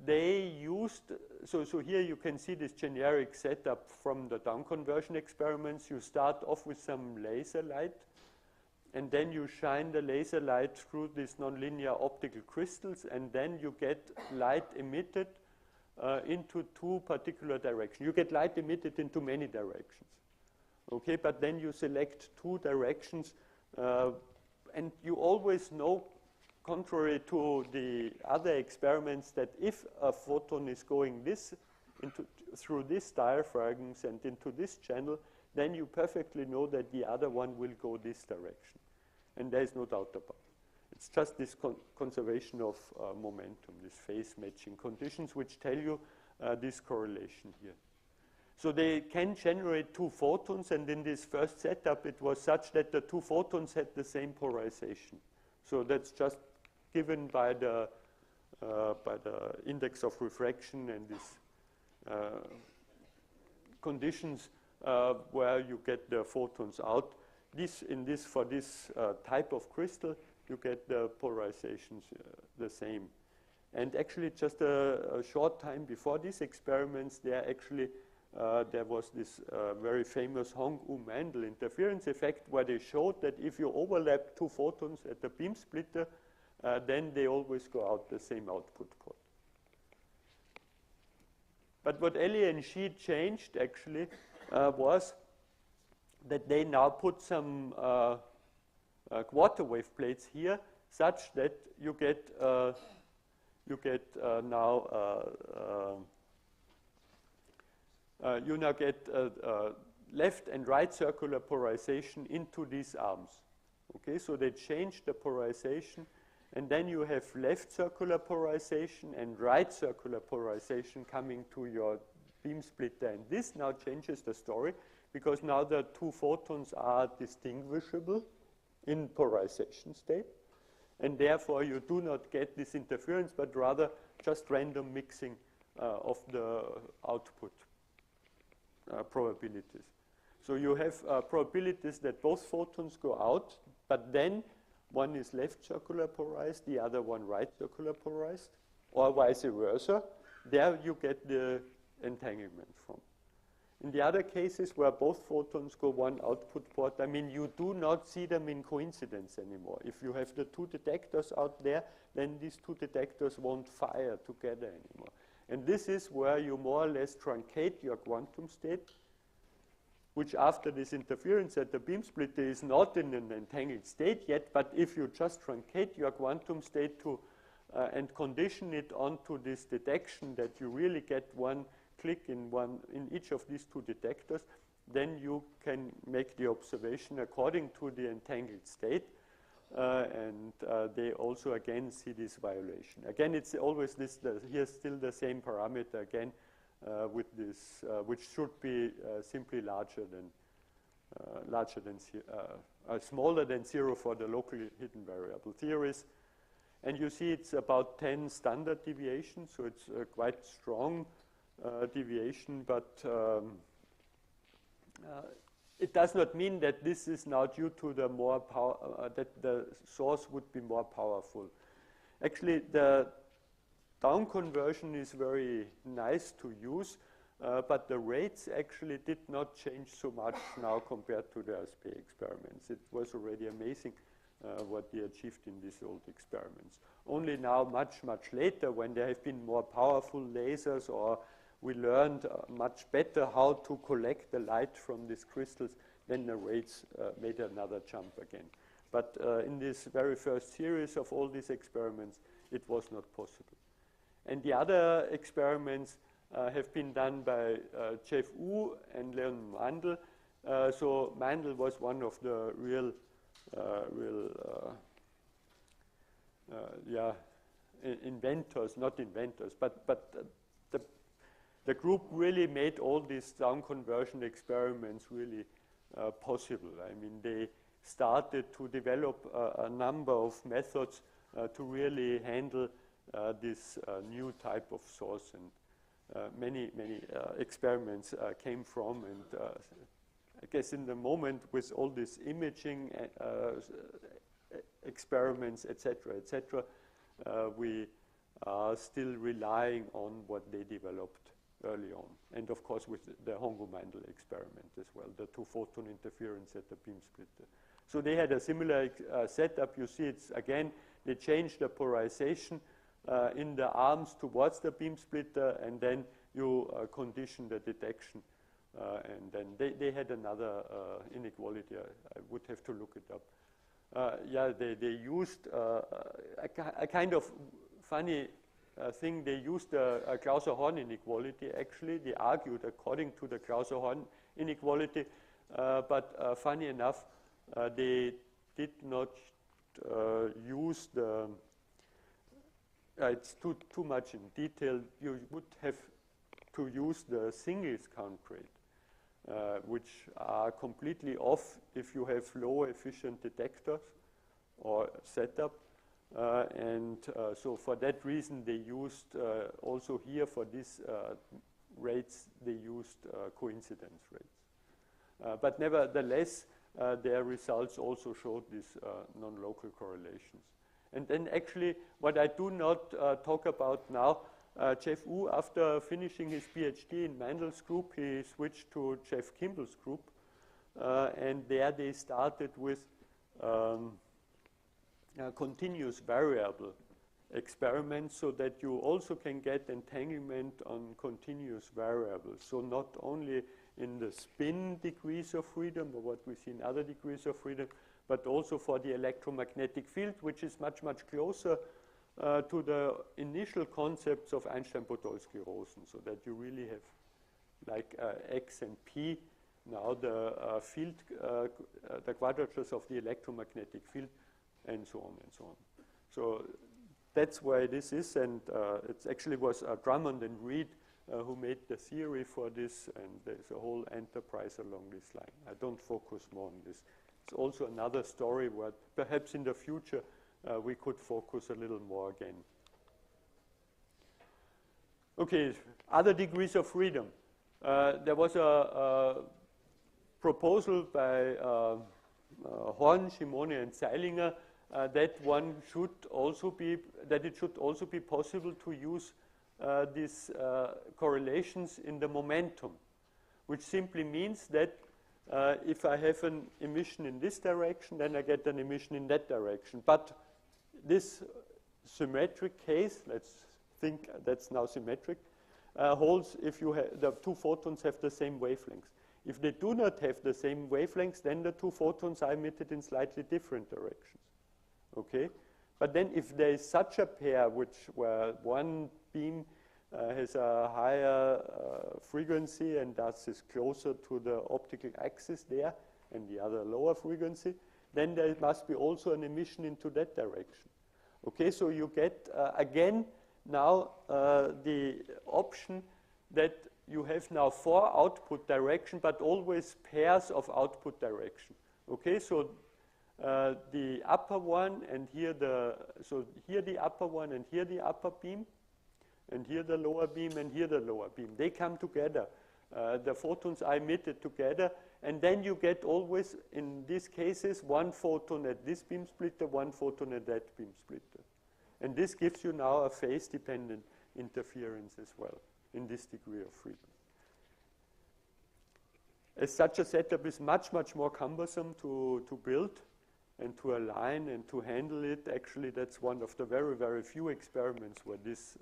They used, so here you can see this generic setup from the down conversion experiments. You start off with some laser light, and then you shine the laser light through these nonlinear optical crystals, and then you get light emitted into 2 particular directions. You get light emitted into many directions. Okay, but then you select 2 directions, and you always know, contrary to the other experiments, that if a photon is going through these diaphragms and into this channel, then you perfectly know that the other one will go this direction. And there is no doubt about it. It's just this conservation of momentum, this phase matching conditions, which tell you this correlation here. So they can generate 2 photons, and in this first setup, it was such that the 2 photons had the same polarization. So that's just given by the index of refraction and these conditions where you get the photons out. For this type of crystal, you get the polarizations the same. And actually, just a short time before these experiments, there was this very famous Hong-U-Mandel interference effect, where they showed that if you overlap 2 photons at the beam splitter, then they always go out the same output port. But what Ellie and Xi changed actually was that they now put some quarter wave plates here, such that you get left and right circular polarization into these arms. Okay, so they change the polarization, and then you have left circular polarization and right circular polarization coming to your beam splitter. And this now changes the story, because now the 2 photons are distinguishable in polarization state, and therefore you do not get this interference, but rather just random mixing of the output probabilities. So you have probabilities that both photons go out, but then one is left circular polarized, the other one right circular polarized, or vice versa. There you get the entanglement from. In the other cases where both photons go one output port, I mean, you do not see them in coincidence anymore. If you have the two detectors out there, then these two detectors won't fire together anymore. And this is where you more or less truncate your quantum state, which after this interference at the beam splitter is not in an entangled state yet, but if you just truncate your quantum state to and condition it onto this detection that you really get one click in each of these two detectors, then you can make the observation according to the entangled state, and they also again see this violation. Again, it's always this. Here's still the same parameter again with this, which should be simply smaller than 0 for the locally hidden variable theories. And you see it's about 10 standard deviations, so it's quite strong deviation, but it does not mean that this is now due to the more power, that the source would be more powerful. Actually, the down conversion is very nice to use, but the rates actually did not change so much now compared to the RSP experiments. It was already amazing what they achieved in these old experiments. Only now, much later, when there have been more powerful lasers, or we learned much better how to collect the light from these crystals, then the rates made another jump again. But in this very first series of all these experiments, it was not possible. And the other experiments have been done by Jeff Wu and Leon Mandel. So Mandel was one of the real inventors, not inventors, but the group really made all these down conversion experiments really possible. I mean, they started to develop a number of methods to really handle this new type of source, and many experiments came from, and I guess in the moment with all this imaging experiments, etc., we are still relying on what they developed early on. And of course with the Hongo-Mandel experiment as well, the two-photon interference at the beam splitter. So they had a similar setup. You see it's, again, they changed the polarization in the arms towards the beam splitter, and then you condition the detection. And then they had another inequality. I would have to look it up. They used a kind of funny thing. They used a Clauser-Horn inequality, actually. They argued according to the Clauser-Horn inequality, but funny enough, they did not use the, it's too much in detail. You would have to use the singles count rate, which are completely off if you have low efficient detectors or setup. So for that reason, they used also here for these rates, they used coincidence rates. But nevertheless, their results also showed these non-local correlations. And then actually, what I do not talk about now, Jeff Wu, after finishing his PhD in Mandel's group, he switched to Jeff Kimball's group. And there they started with continuous variable experiments, so that you also can get entanglement on continuous variables. So not only in the spin degrees of freedom, or what we see in other degrees of freedom, but also for the electromagnetic field, which is much closer to the initial concepts of Einstein-Podolsky-Rosen, so that you really have like X and P, now the field, the quadratures of the electromagnetic field, and so on and so on. So that's why this is, and it actually was Drummond and Reed who made the theory for this, and there's a whole enterprise along this line. I don't focus more on this. It's also another story where perhaps in the future we could focus a little more again. Okay, other degrees of freedom. There was a proposal by Horn, Shimoni, and Zeilinger that it should also be possible to use these correlations in the momentum, which simply means that if I have an emission in this direction, then I get an emission in that direction. But this symmetric case, let's think that's now symmetric, holds if the two photons have the same wavelengths. If they do not have the same wavelengths, then the two photons are emitted in slightly different directions. Okay? But then if there is such a pair where one beam has a higher frequency and thus is closer to the optical axis there, and the other lower frequency, then there must be also an emission into that direction. Okay, so you get, again, now the option that you have now 4 output direction, but always pairs of output direction. Okay, so the upper one and here here the upper one and here the upper beam, and here the lower beam and here the lower beam. They come together. The photons are emitted together, and then you get always, in these cases, 1 photon at this beam splitter, 1 photon at that beam splitter. And this gives you now a phase-dependent interference as well in this degree of freedom. As such a setup is much, much more cumbersome to build and to align and to handle it. Actually, that's one of the very, very few experiments where this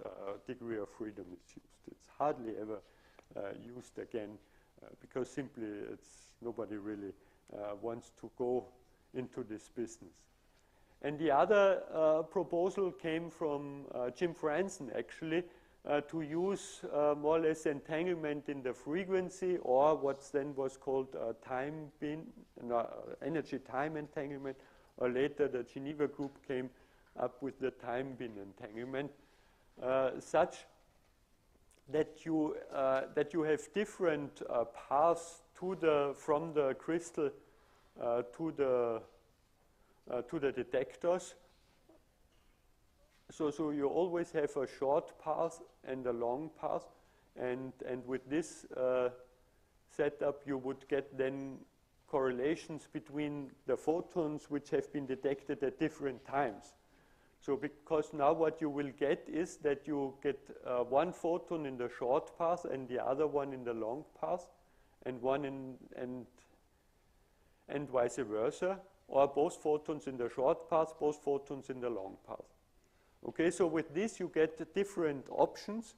degree of freedom is used. It's hardly ever used again because simply nobody really wants to go into this business. And the other proposal came from Jim Franzen, actually, to use more or less entanglement in the frequency, or what then was called energy time entanglement, or later the Geneva group came up with the time bin entanglement, such that you have different paths from the crystal to the detectors. So you always have a short path and a long path, and with this setup you would get then correlations between the photons which have been detected at different times. So because now what you will get is that you get 1 photon in the short path and the other one in the long path, and and vice versa, or both photons in the short path, both photons in the long path. Okay, so with this you get different options.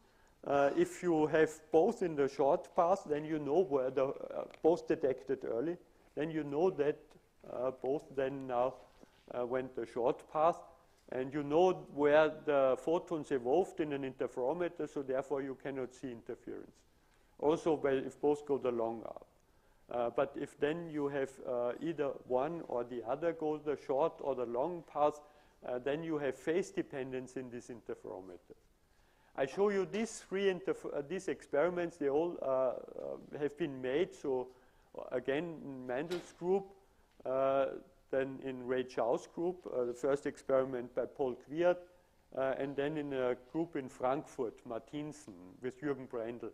If you have both in the short path, then you know where both detected early. Then you know that both then now went the short path, and you know where the photons evolved in an interferometer, so therefore you cannot see interference. Also, if both go the long arm. But if then you have either one or the other go the short or the long path, then you have phase dependence in this interferometer. I show you these these experiments. They all have been made. So again, in Mandel's group, then in Ray Chow's group, the first experiment by Paul Kwiat, and then in a group in Frankfurt, Martinsen, with Jürgen Brendel.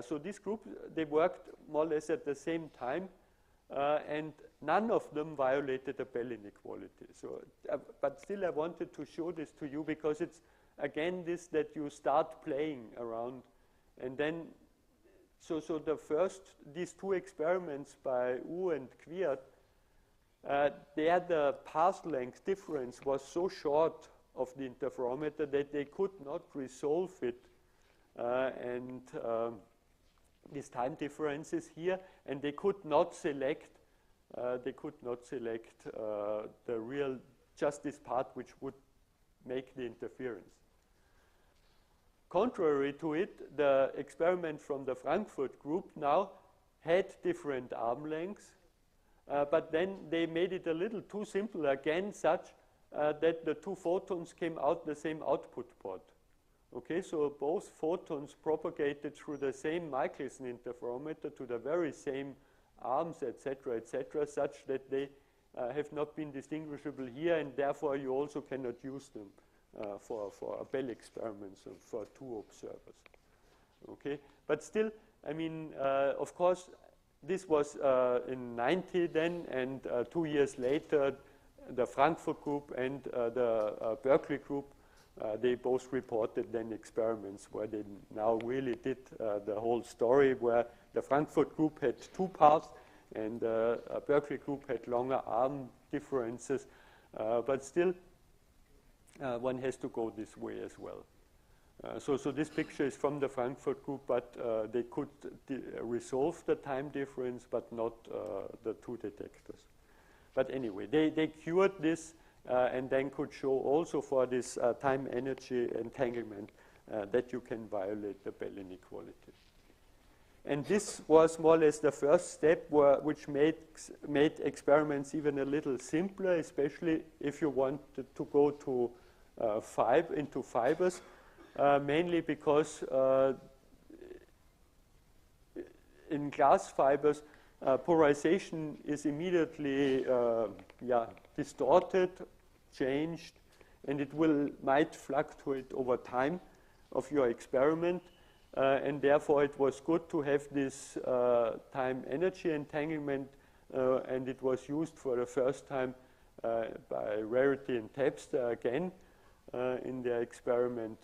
So this group, they worked more or less at the same time, and none of them violated the Bell inequality. So, but still I wanted to show this to you because it's, again, this that you start playing around. And then, so these 2 experiments by Wu and Kwiat, the path length difference was so short of the interferometer that they could not resolve it. These time differences here, and they could not select the real, just this part which would make the interference. Contrary to it, the experiment from the Frankfurt group now had different arm lengths, but then they made it a little too simple again, such that the 2 photons came out the same output port. Okay, so both photons propagated through the same Michelson interferometer to the very same arms, etc., such that they have not been distinguishable here, and therefore you also cannot use them for Bell experiments for 2 observers. Okay, but still, I mean, of course, this was in 90 then, and 2 years later, the Frankfurt group and the Berkeley group, they both reported then experiments where they now really did the whole story, where the Frankfurt group had 2 parts and the Berkeley group had longer arm differences, but still one has to go this way as well. So this picture is from the Frankfurt group, but they could resolve the time difference, but not the 2 detectors. But anyway, they cured this and then could show also for this time-energy entanglement that you can violate the Bell inequality. And this was more or less the first step which made experiments even a little simpler, especially if you wanted to go to into fibers, mainly because in glass fibers, polarization is immediately distorted, changed, and it might fluctuate over time of your experiment. And therefore, it was good to have this time-energy entanglement, and it was used for the first time by Rarity and Tapster again in their experiment.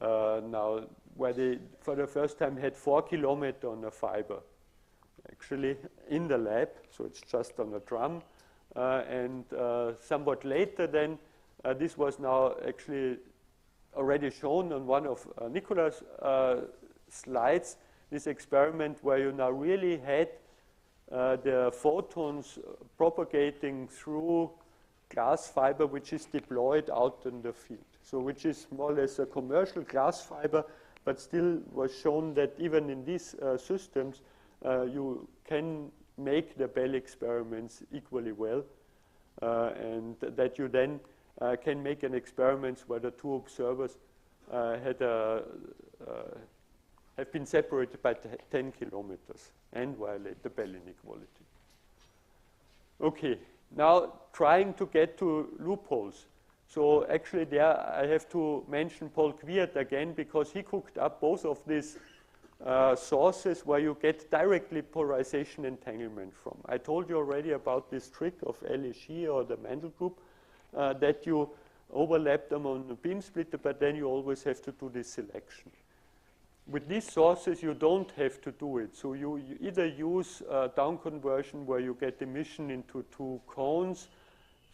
Now, where they, for the first time, had 4 kilometers on a fiber, actually in the lab, so it's just on a drum. And somewhat later then, this was now actually already shown on one of Nicolas' slides, this experiment where you now really had the photons propagating through glass fiber, which is deployed out in the field. So which is more or less a commercial glass fiber, but still was shown that even in these systems, you can make the Bell experiments equally well, and that you then can make an experiment where the 2 observers have been separated by 10 kilometers and violate the Bell inequality. Okay, now trying to get to loopholes. So actually there I have to mention Paul Kwiat again, because he cooked up both of these sources where you get directly polarization entanglement from. I told you already about this trick of LSG or the Mendel group, that you overlap them on a beam splitter, but then you always have to do this selection. With these sources, you don't have to do it. So you either use down conversion where you get emission into 2 cones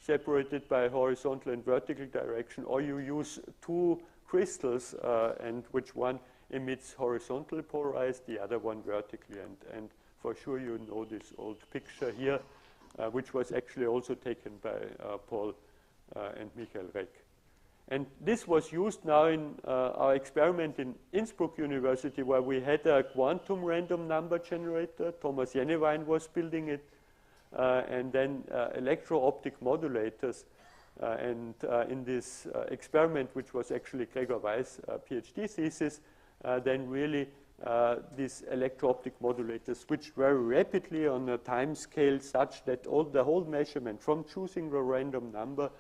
separated by horizontal and vertical direction, or you use 2 crystals, and which one emits horizontally polarized, the other one vertically. And for sure you know this old picture here, which was actually also taken by Paul and Michael Reck. And this was used now in our experiment in Innsbruck University, where we had a quantum random number generator. Thomas Jennewein was building it, and then electro-optic modulators. And in this experiment, which was actually Gregor Weiss' PhD thesis, then really these electro-optic modulators switched very rapidly on a time scale such that the whole measurement from choosing the random number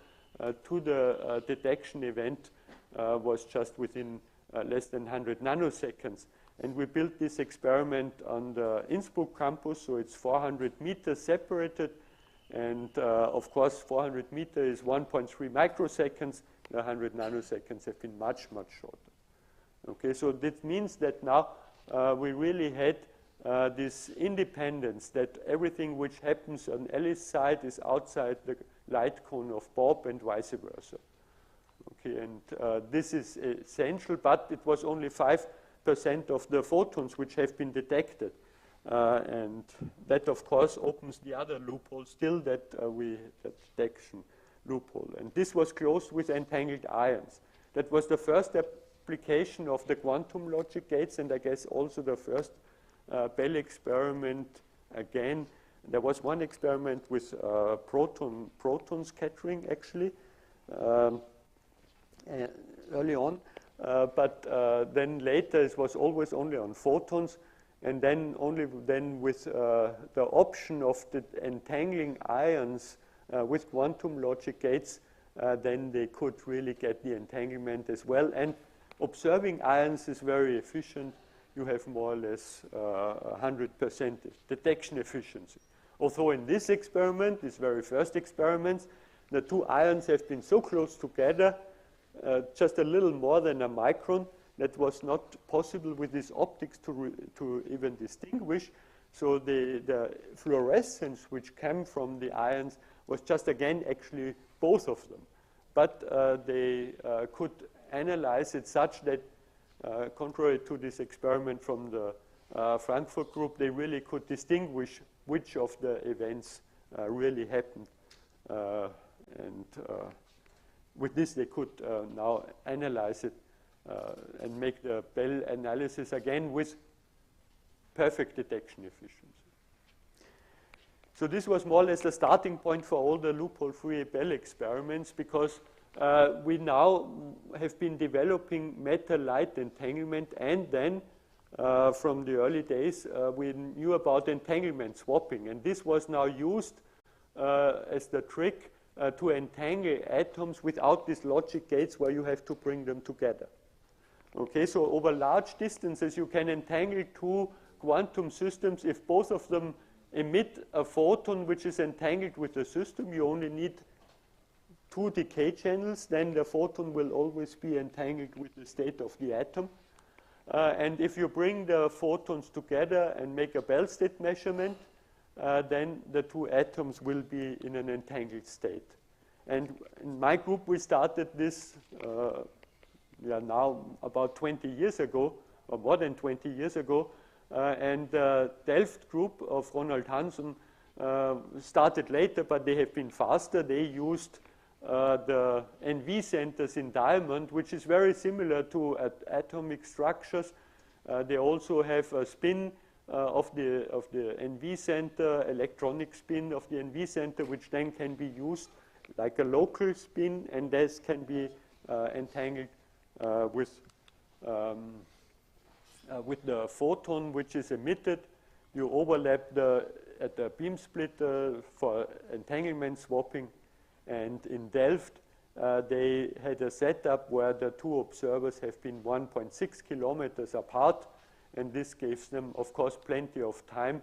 to the detection event was just within less than 100 nanoseconds. And we built this experiment on the Innsbruck campus, so it's 400 meters separated. And of course, 400 meters is 1.3 microseconds. The 100 nanoseconds have been much, much shorter. Okay, so that means that now we really had this independence, that everything which happens on Alice's side is outside the light cone of Bob and vice versa. Okay, and this is essential, but it was only 5% of the photons which have been detected. And that, of course, opens the other loophole still, that the detection loophole. And this was closed with entangled ions. That was the first application of the quantum logic gates, and I guess also the first Bell experiment again. There was one experiment with proton scattering, actually, early on. But then later it was always only on photons, and then only then with the option of the entangling ions with quantum logic gates, then they could really get the entanglement as well. And observing ions is very efficient. you have more or less 100% detection efficiency. Although in this experiment, this very first experiment, the two ions have been so close together, just a little more than a micron, that was not possible with these optics to even distinguish. So the fluorescence which came from the ions was just again actually both of them. But they could analyze it such that, contrary to this experiment from the Frankfurt group, they really could distinguish which of the events really happened. And with this, they could now analyze it and make the Bell analysis again with perfect detection efficiency. So this was more or less the starting point for all the loophole-free Bell experiments, because we now have been developing metal-light entanglement, and then from the early days, we knew about entanglement swapping. And this was now used as the trick to entangle atoms without these logic gates where you have to bring them together. Okay, so over large distances, you can entangle two quantum systems. If both of them emit a photon which is entangled with the system, you only need two decay channels, then the photon will always be entangled with the state of the atom. And if you bring the photons together and make a Bell state measurement, then the two atoms will be in an entangled state. And in my group, we started this now about 20 years ago, or more than 20 years ago. And the Delft group of Ronald Hansen started later, but they have been faster. They used the NV centers in diamond, which is very similar to atomic structures. They also have a spin of the NV center, electronic spin of the NV center, which then can be used like a local spin, and this can be entangled with the photon which is emitted. You overlap at the beam splitter for entanglement swapping. And in Delft, they had a setup where the two observers have been 1.6 kilometers apart. And this gives them, of course, plenty of time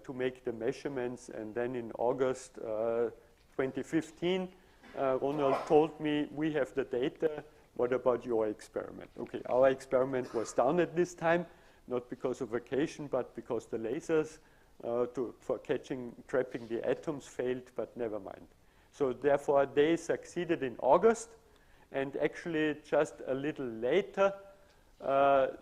to make the measurements. And then in August 2015, Ronald told me, we have the data. What about your experiment? Okay, our experiment was down at this time, not because of vacation, but because the lasers for trapping the atoms failed, but never mind. So therefore, they succeeded in August, and actually just a little later,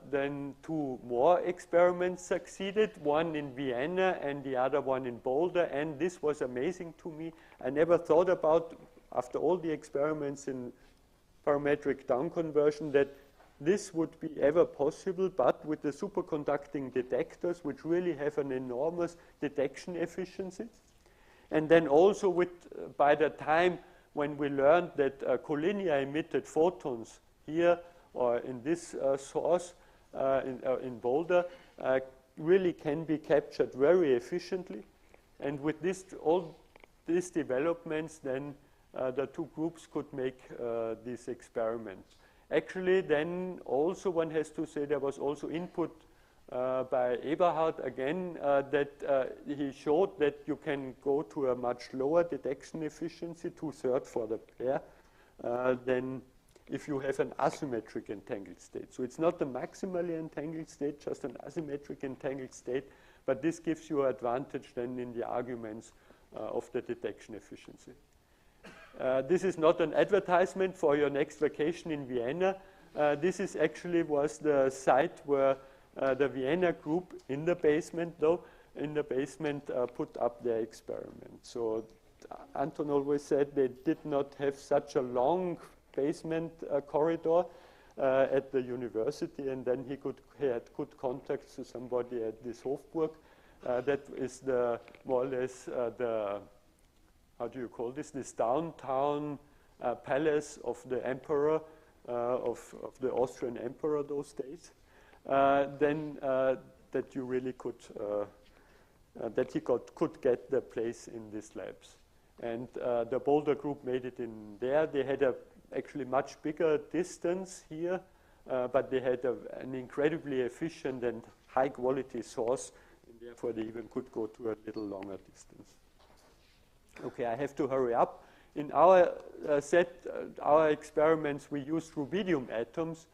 then two more experiments succeeded, one in Vienna and the other one in Boulder, and this was amazing to me. I never thought about, after all the experiments in parametric down conversion, that this would be ever possible, but with the superconducting detectors, which really have an enormous detection efficiency. And then also by the time when we learned that collinear emitted photons here or in this source in Boulder really can be captured very efficiently. And with all these developments, then the two groups could make these experiments. Actually, then also one has to say there was also input by Eberhard again, that he showed that you can go to a much lower detection efficiency, 2/3 for the pair, than if you have an asymmetric entangled state. So it's not a maximally entangled state, just an asymmetric entangled state, but this gives you an advantage then in the arguments of the detection efficiency. This is not an advertisement for your next vacation in Vienna. This is actually was the site where the Vienna group in the basement, put up their experiment. So Anton always said they did not have such a long basement corridor at the university, and then he had good contacts to somebody at this Hofburg. That is more or less how do you call this downtown palace of the emperor, of the Austrian emperor those days. Then that you really could, that he could get the place in these labs. And the Boulder group made it in there. They had actually much bigger distance here but they had an incredibly efficient and high-quality source, and therefore they even could go to a little longer distance. Okay, I have to hurry up. In our our experiments, we used rubidium atoms,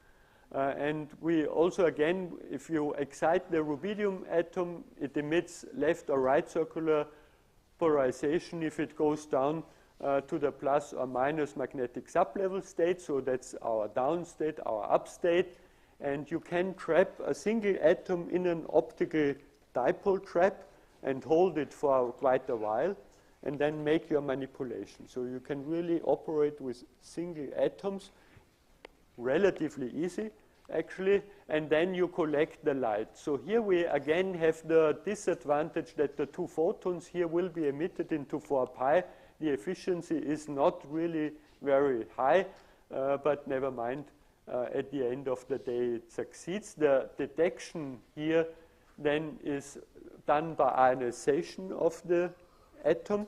and we also, again, if you excite the rubidium atom, it emits left or right circular polarization if it goes down to the plus or minus magnetic sublevel state. So that's our down state, our up state. And you can trap a single atom in an optical dipole trap and hold it for quite a while, and then make your manipulation. So you can really operate with single atoms, relatively easy, actually, and then you collect the light. So here we again have the disadvantage that the 2 photons here will be emitted into 4 pi. The efficiency is not really very high, but never mind. At the end of the day, it succeeds. The detection here then is done by ionization of the atom,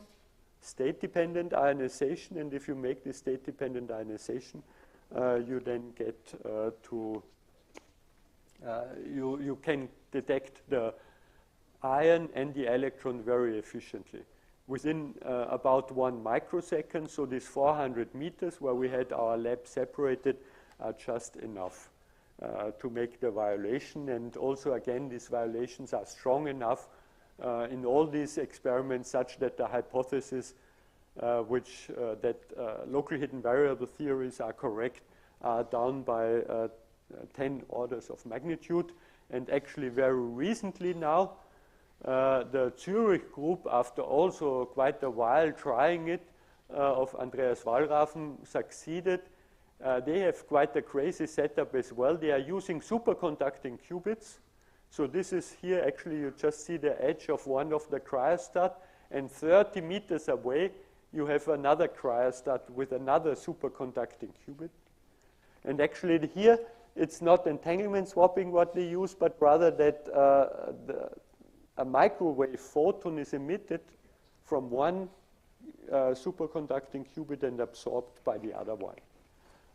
state-dependent ionization, and if you make the state-dependent ionization, you then get you can detect the ion and the electron very efficiently. Within about 1 microsecond, so these 400 meters where we had our lab separated are just enough to make the violation. And also, again, these violations are strong enough in all these experiments such that the hypothesis that local hidden variable theories are correct are down by 10 orders of magnitude. And actually very recently now, the Zurich group, after also quite a while trying it, of Andreas Wallraffen, succeeded. They have quite a crazy setup as well. They are using superconducting qubits. So this is here, actually, you just see the edge of one of the cryostat, and 30 meters away, you have another cryostat with another superconducting qubit. And actually here, it's not entanglement swapping what they use, but rather that a microwave photon is emitted from one superconducting qubit and absorbed by the other one.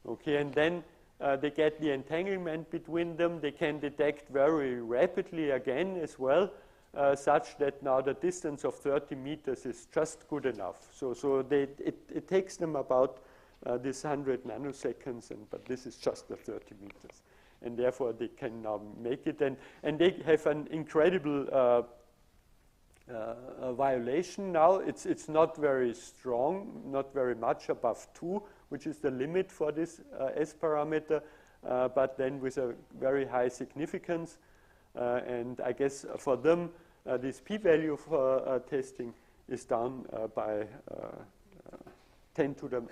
Okay, and then they get the entanglement between them. They can detect very rapidly again as well, such that now the distance of 30 meters is just good enough. So it takes them about this 100 nanoseconds, but this is just the 30 meters. And therefore, they can now make it. And they have an incredible violation now. It's not very strong, not very much above 2, which is the limit for this S parameter, but then with a very high significance. And I guess for them, this p-value for testing is down by 10 to the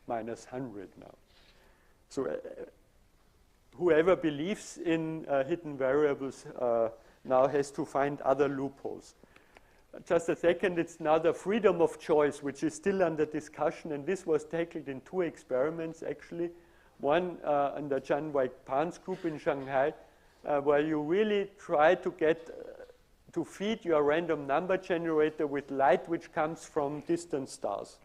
minus 100 now. So whoever believes in hidden variables now has to find other loopholes. Just a second, it's now the freedom of choice, which is still under discussion, and this was tackled in 2 experiments, actually. One in the Jan Wei-Pan's group in Shanghai, where you really try to get to feed your random number generator with light which comes from distant stars.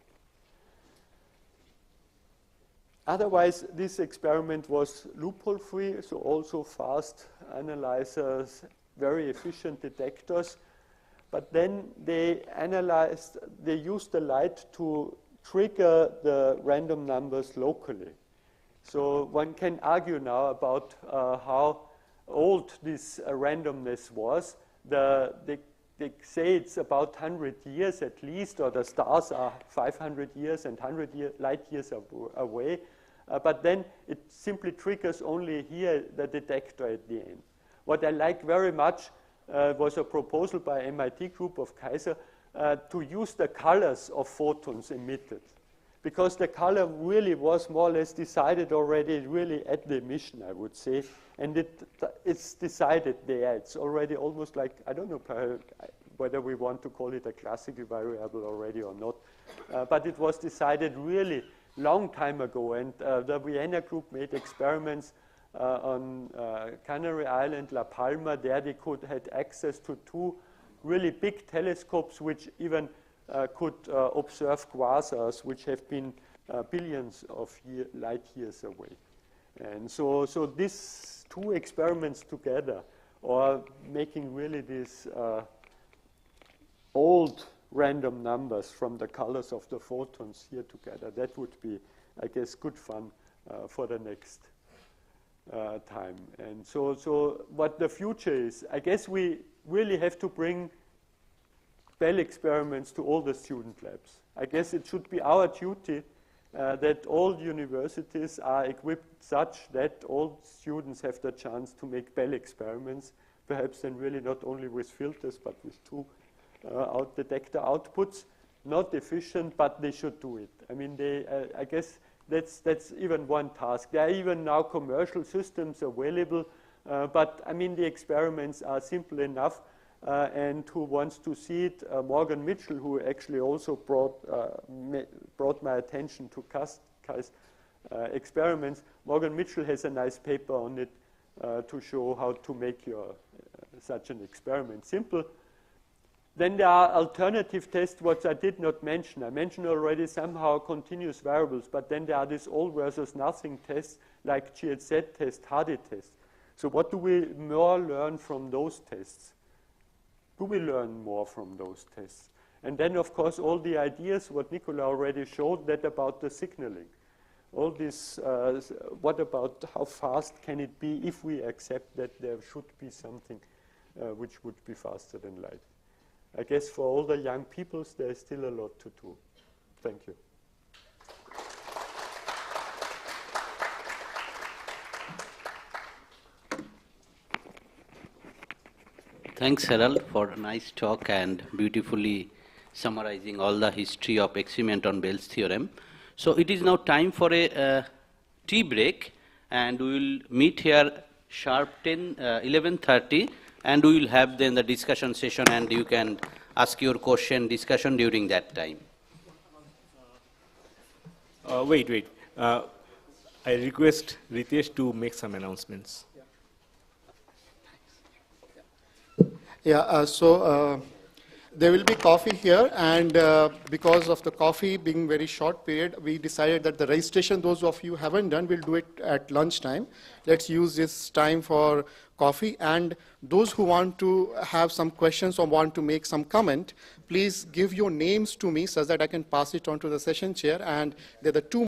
Otherwise, this experiment was loophole-free, so also fast analyzers, very efficient detectors. But then they used the light to trigger the random numbers locally. So one can argue now about how old this randomness was. They say it's about 100 years at least, or the stars are 500 years and 100 light years away. But then it simply triggers only here the detector at the end. What I like very much was a proposal by MIT group of Kaiser to use the colors of photons emitted. Because the color really was more or less decided already really at the emission, I would say. And it's decided there. It's already almost like, I don't know whether we want to call it a classical variable already or not. But it was decided really long time ago. And the Vienna group made experiments on Canary Island, La Palma. There they had access to 2 really big telescopes which even could observe quasars which have been billions of light years away. And so these two experiments together, or making really these old random numbers from the colors of the photons here together, that would be, I guess, good fun for the next time. And so what the future is, I guess we really have to bring Bell experiments to all the student labs. I guess it should be our duty that all universities are equipped such that all students have the chance to make Bell experiments, perhaps then really not only with filters, but with two detector outputs. Not efficient, but they should do it. I mean, I guess that's even one task. There are even now commercial systems available, but I mean, the experiments are simple enough. And who wants to see it? Morgan Mitchell, who actually also brought my attention to Kai's experiments. Morgan Mitchell has a nice paper on it to show how to make your such an experiment simple. Then there are alternative tests, what I did not mention. I mentioned already somehow continuous variables, but then there are these all versus nothing tests like GHZ test, Hardy test. So what do we more learn from those tests? Do we learn more from those tests? And then, of course, all the ideas, what Nicolas already showed, that about the signaling. All this, what about how fast can it be if we accept that there should be something which would be faster than light? I guess for all the young peoples, there's still a lot to do. Thank you. Thanks, Harald, for a nice talk and beautifully summarizing all the history of experiment on Bell's theorem. So it is now time for a tea break, and we will meet here sharp 11:30, and we will have then the discussion session, and you can ask your question, discussion during that time. Wait. I request Ritesh to make some announcements. Yeah, there will be coffee here, and because of the coffee being very short period, we decided that the registration, those of you who haven't done, will do it at lunchtime. Let's use this time for coffee, and those who want to have some questions or want to make some comment, please give your names to me so that I can pass it on to the session chair, and there are the two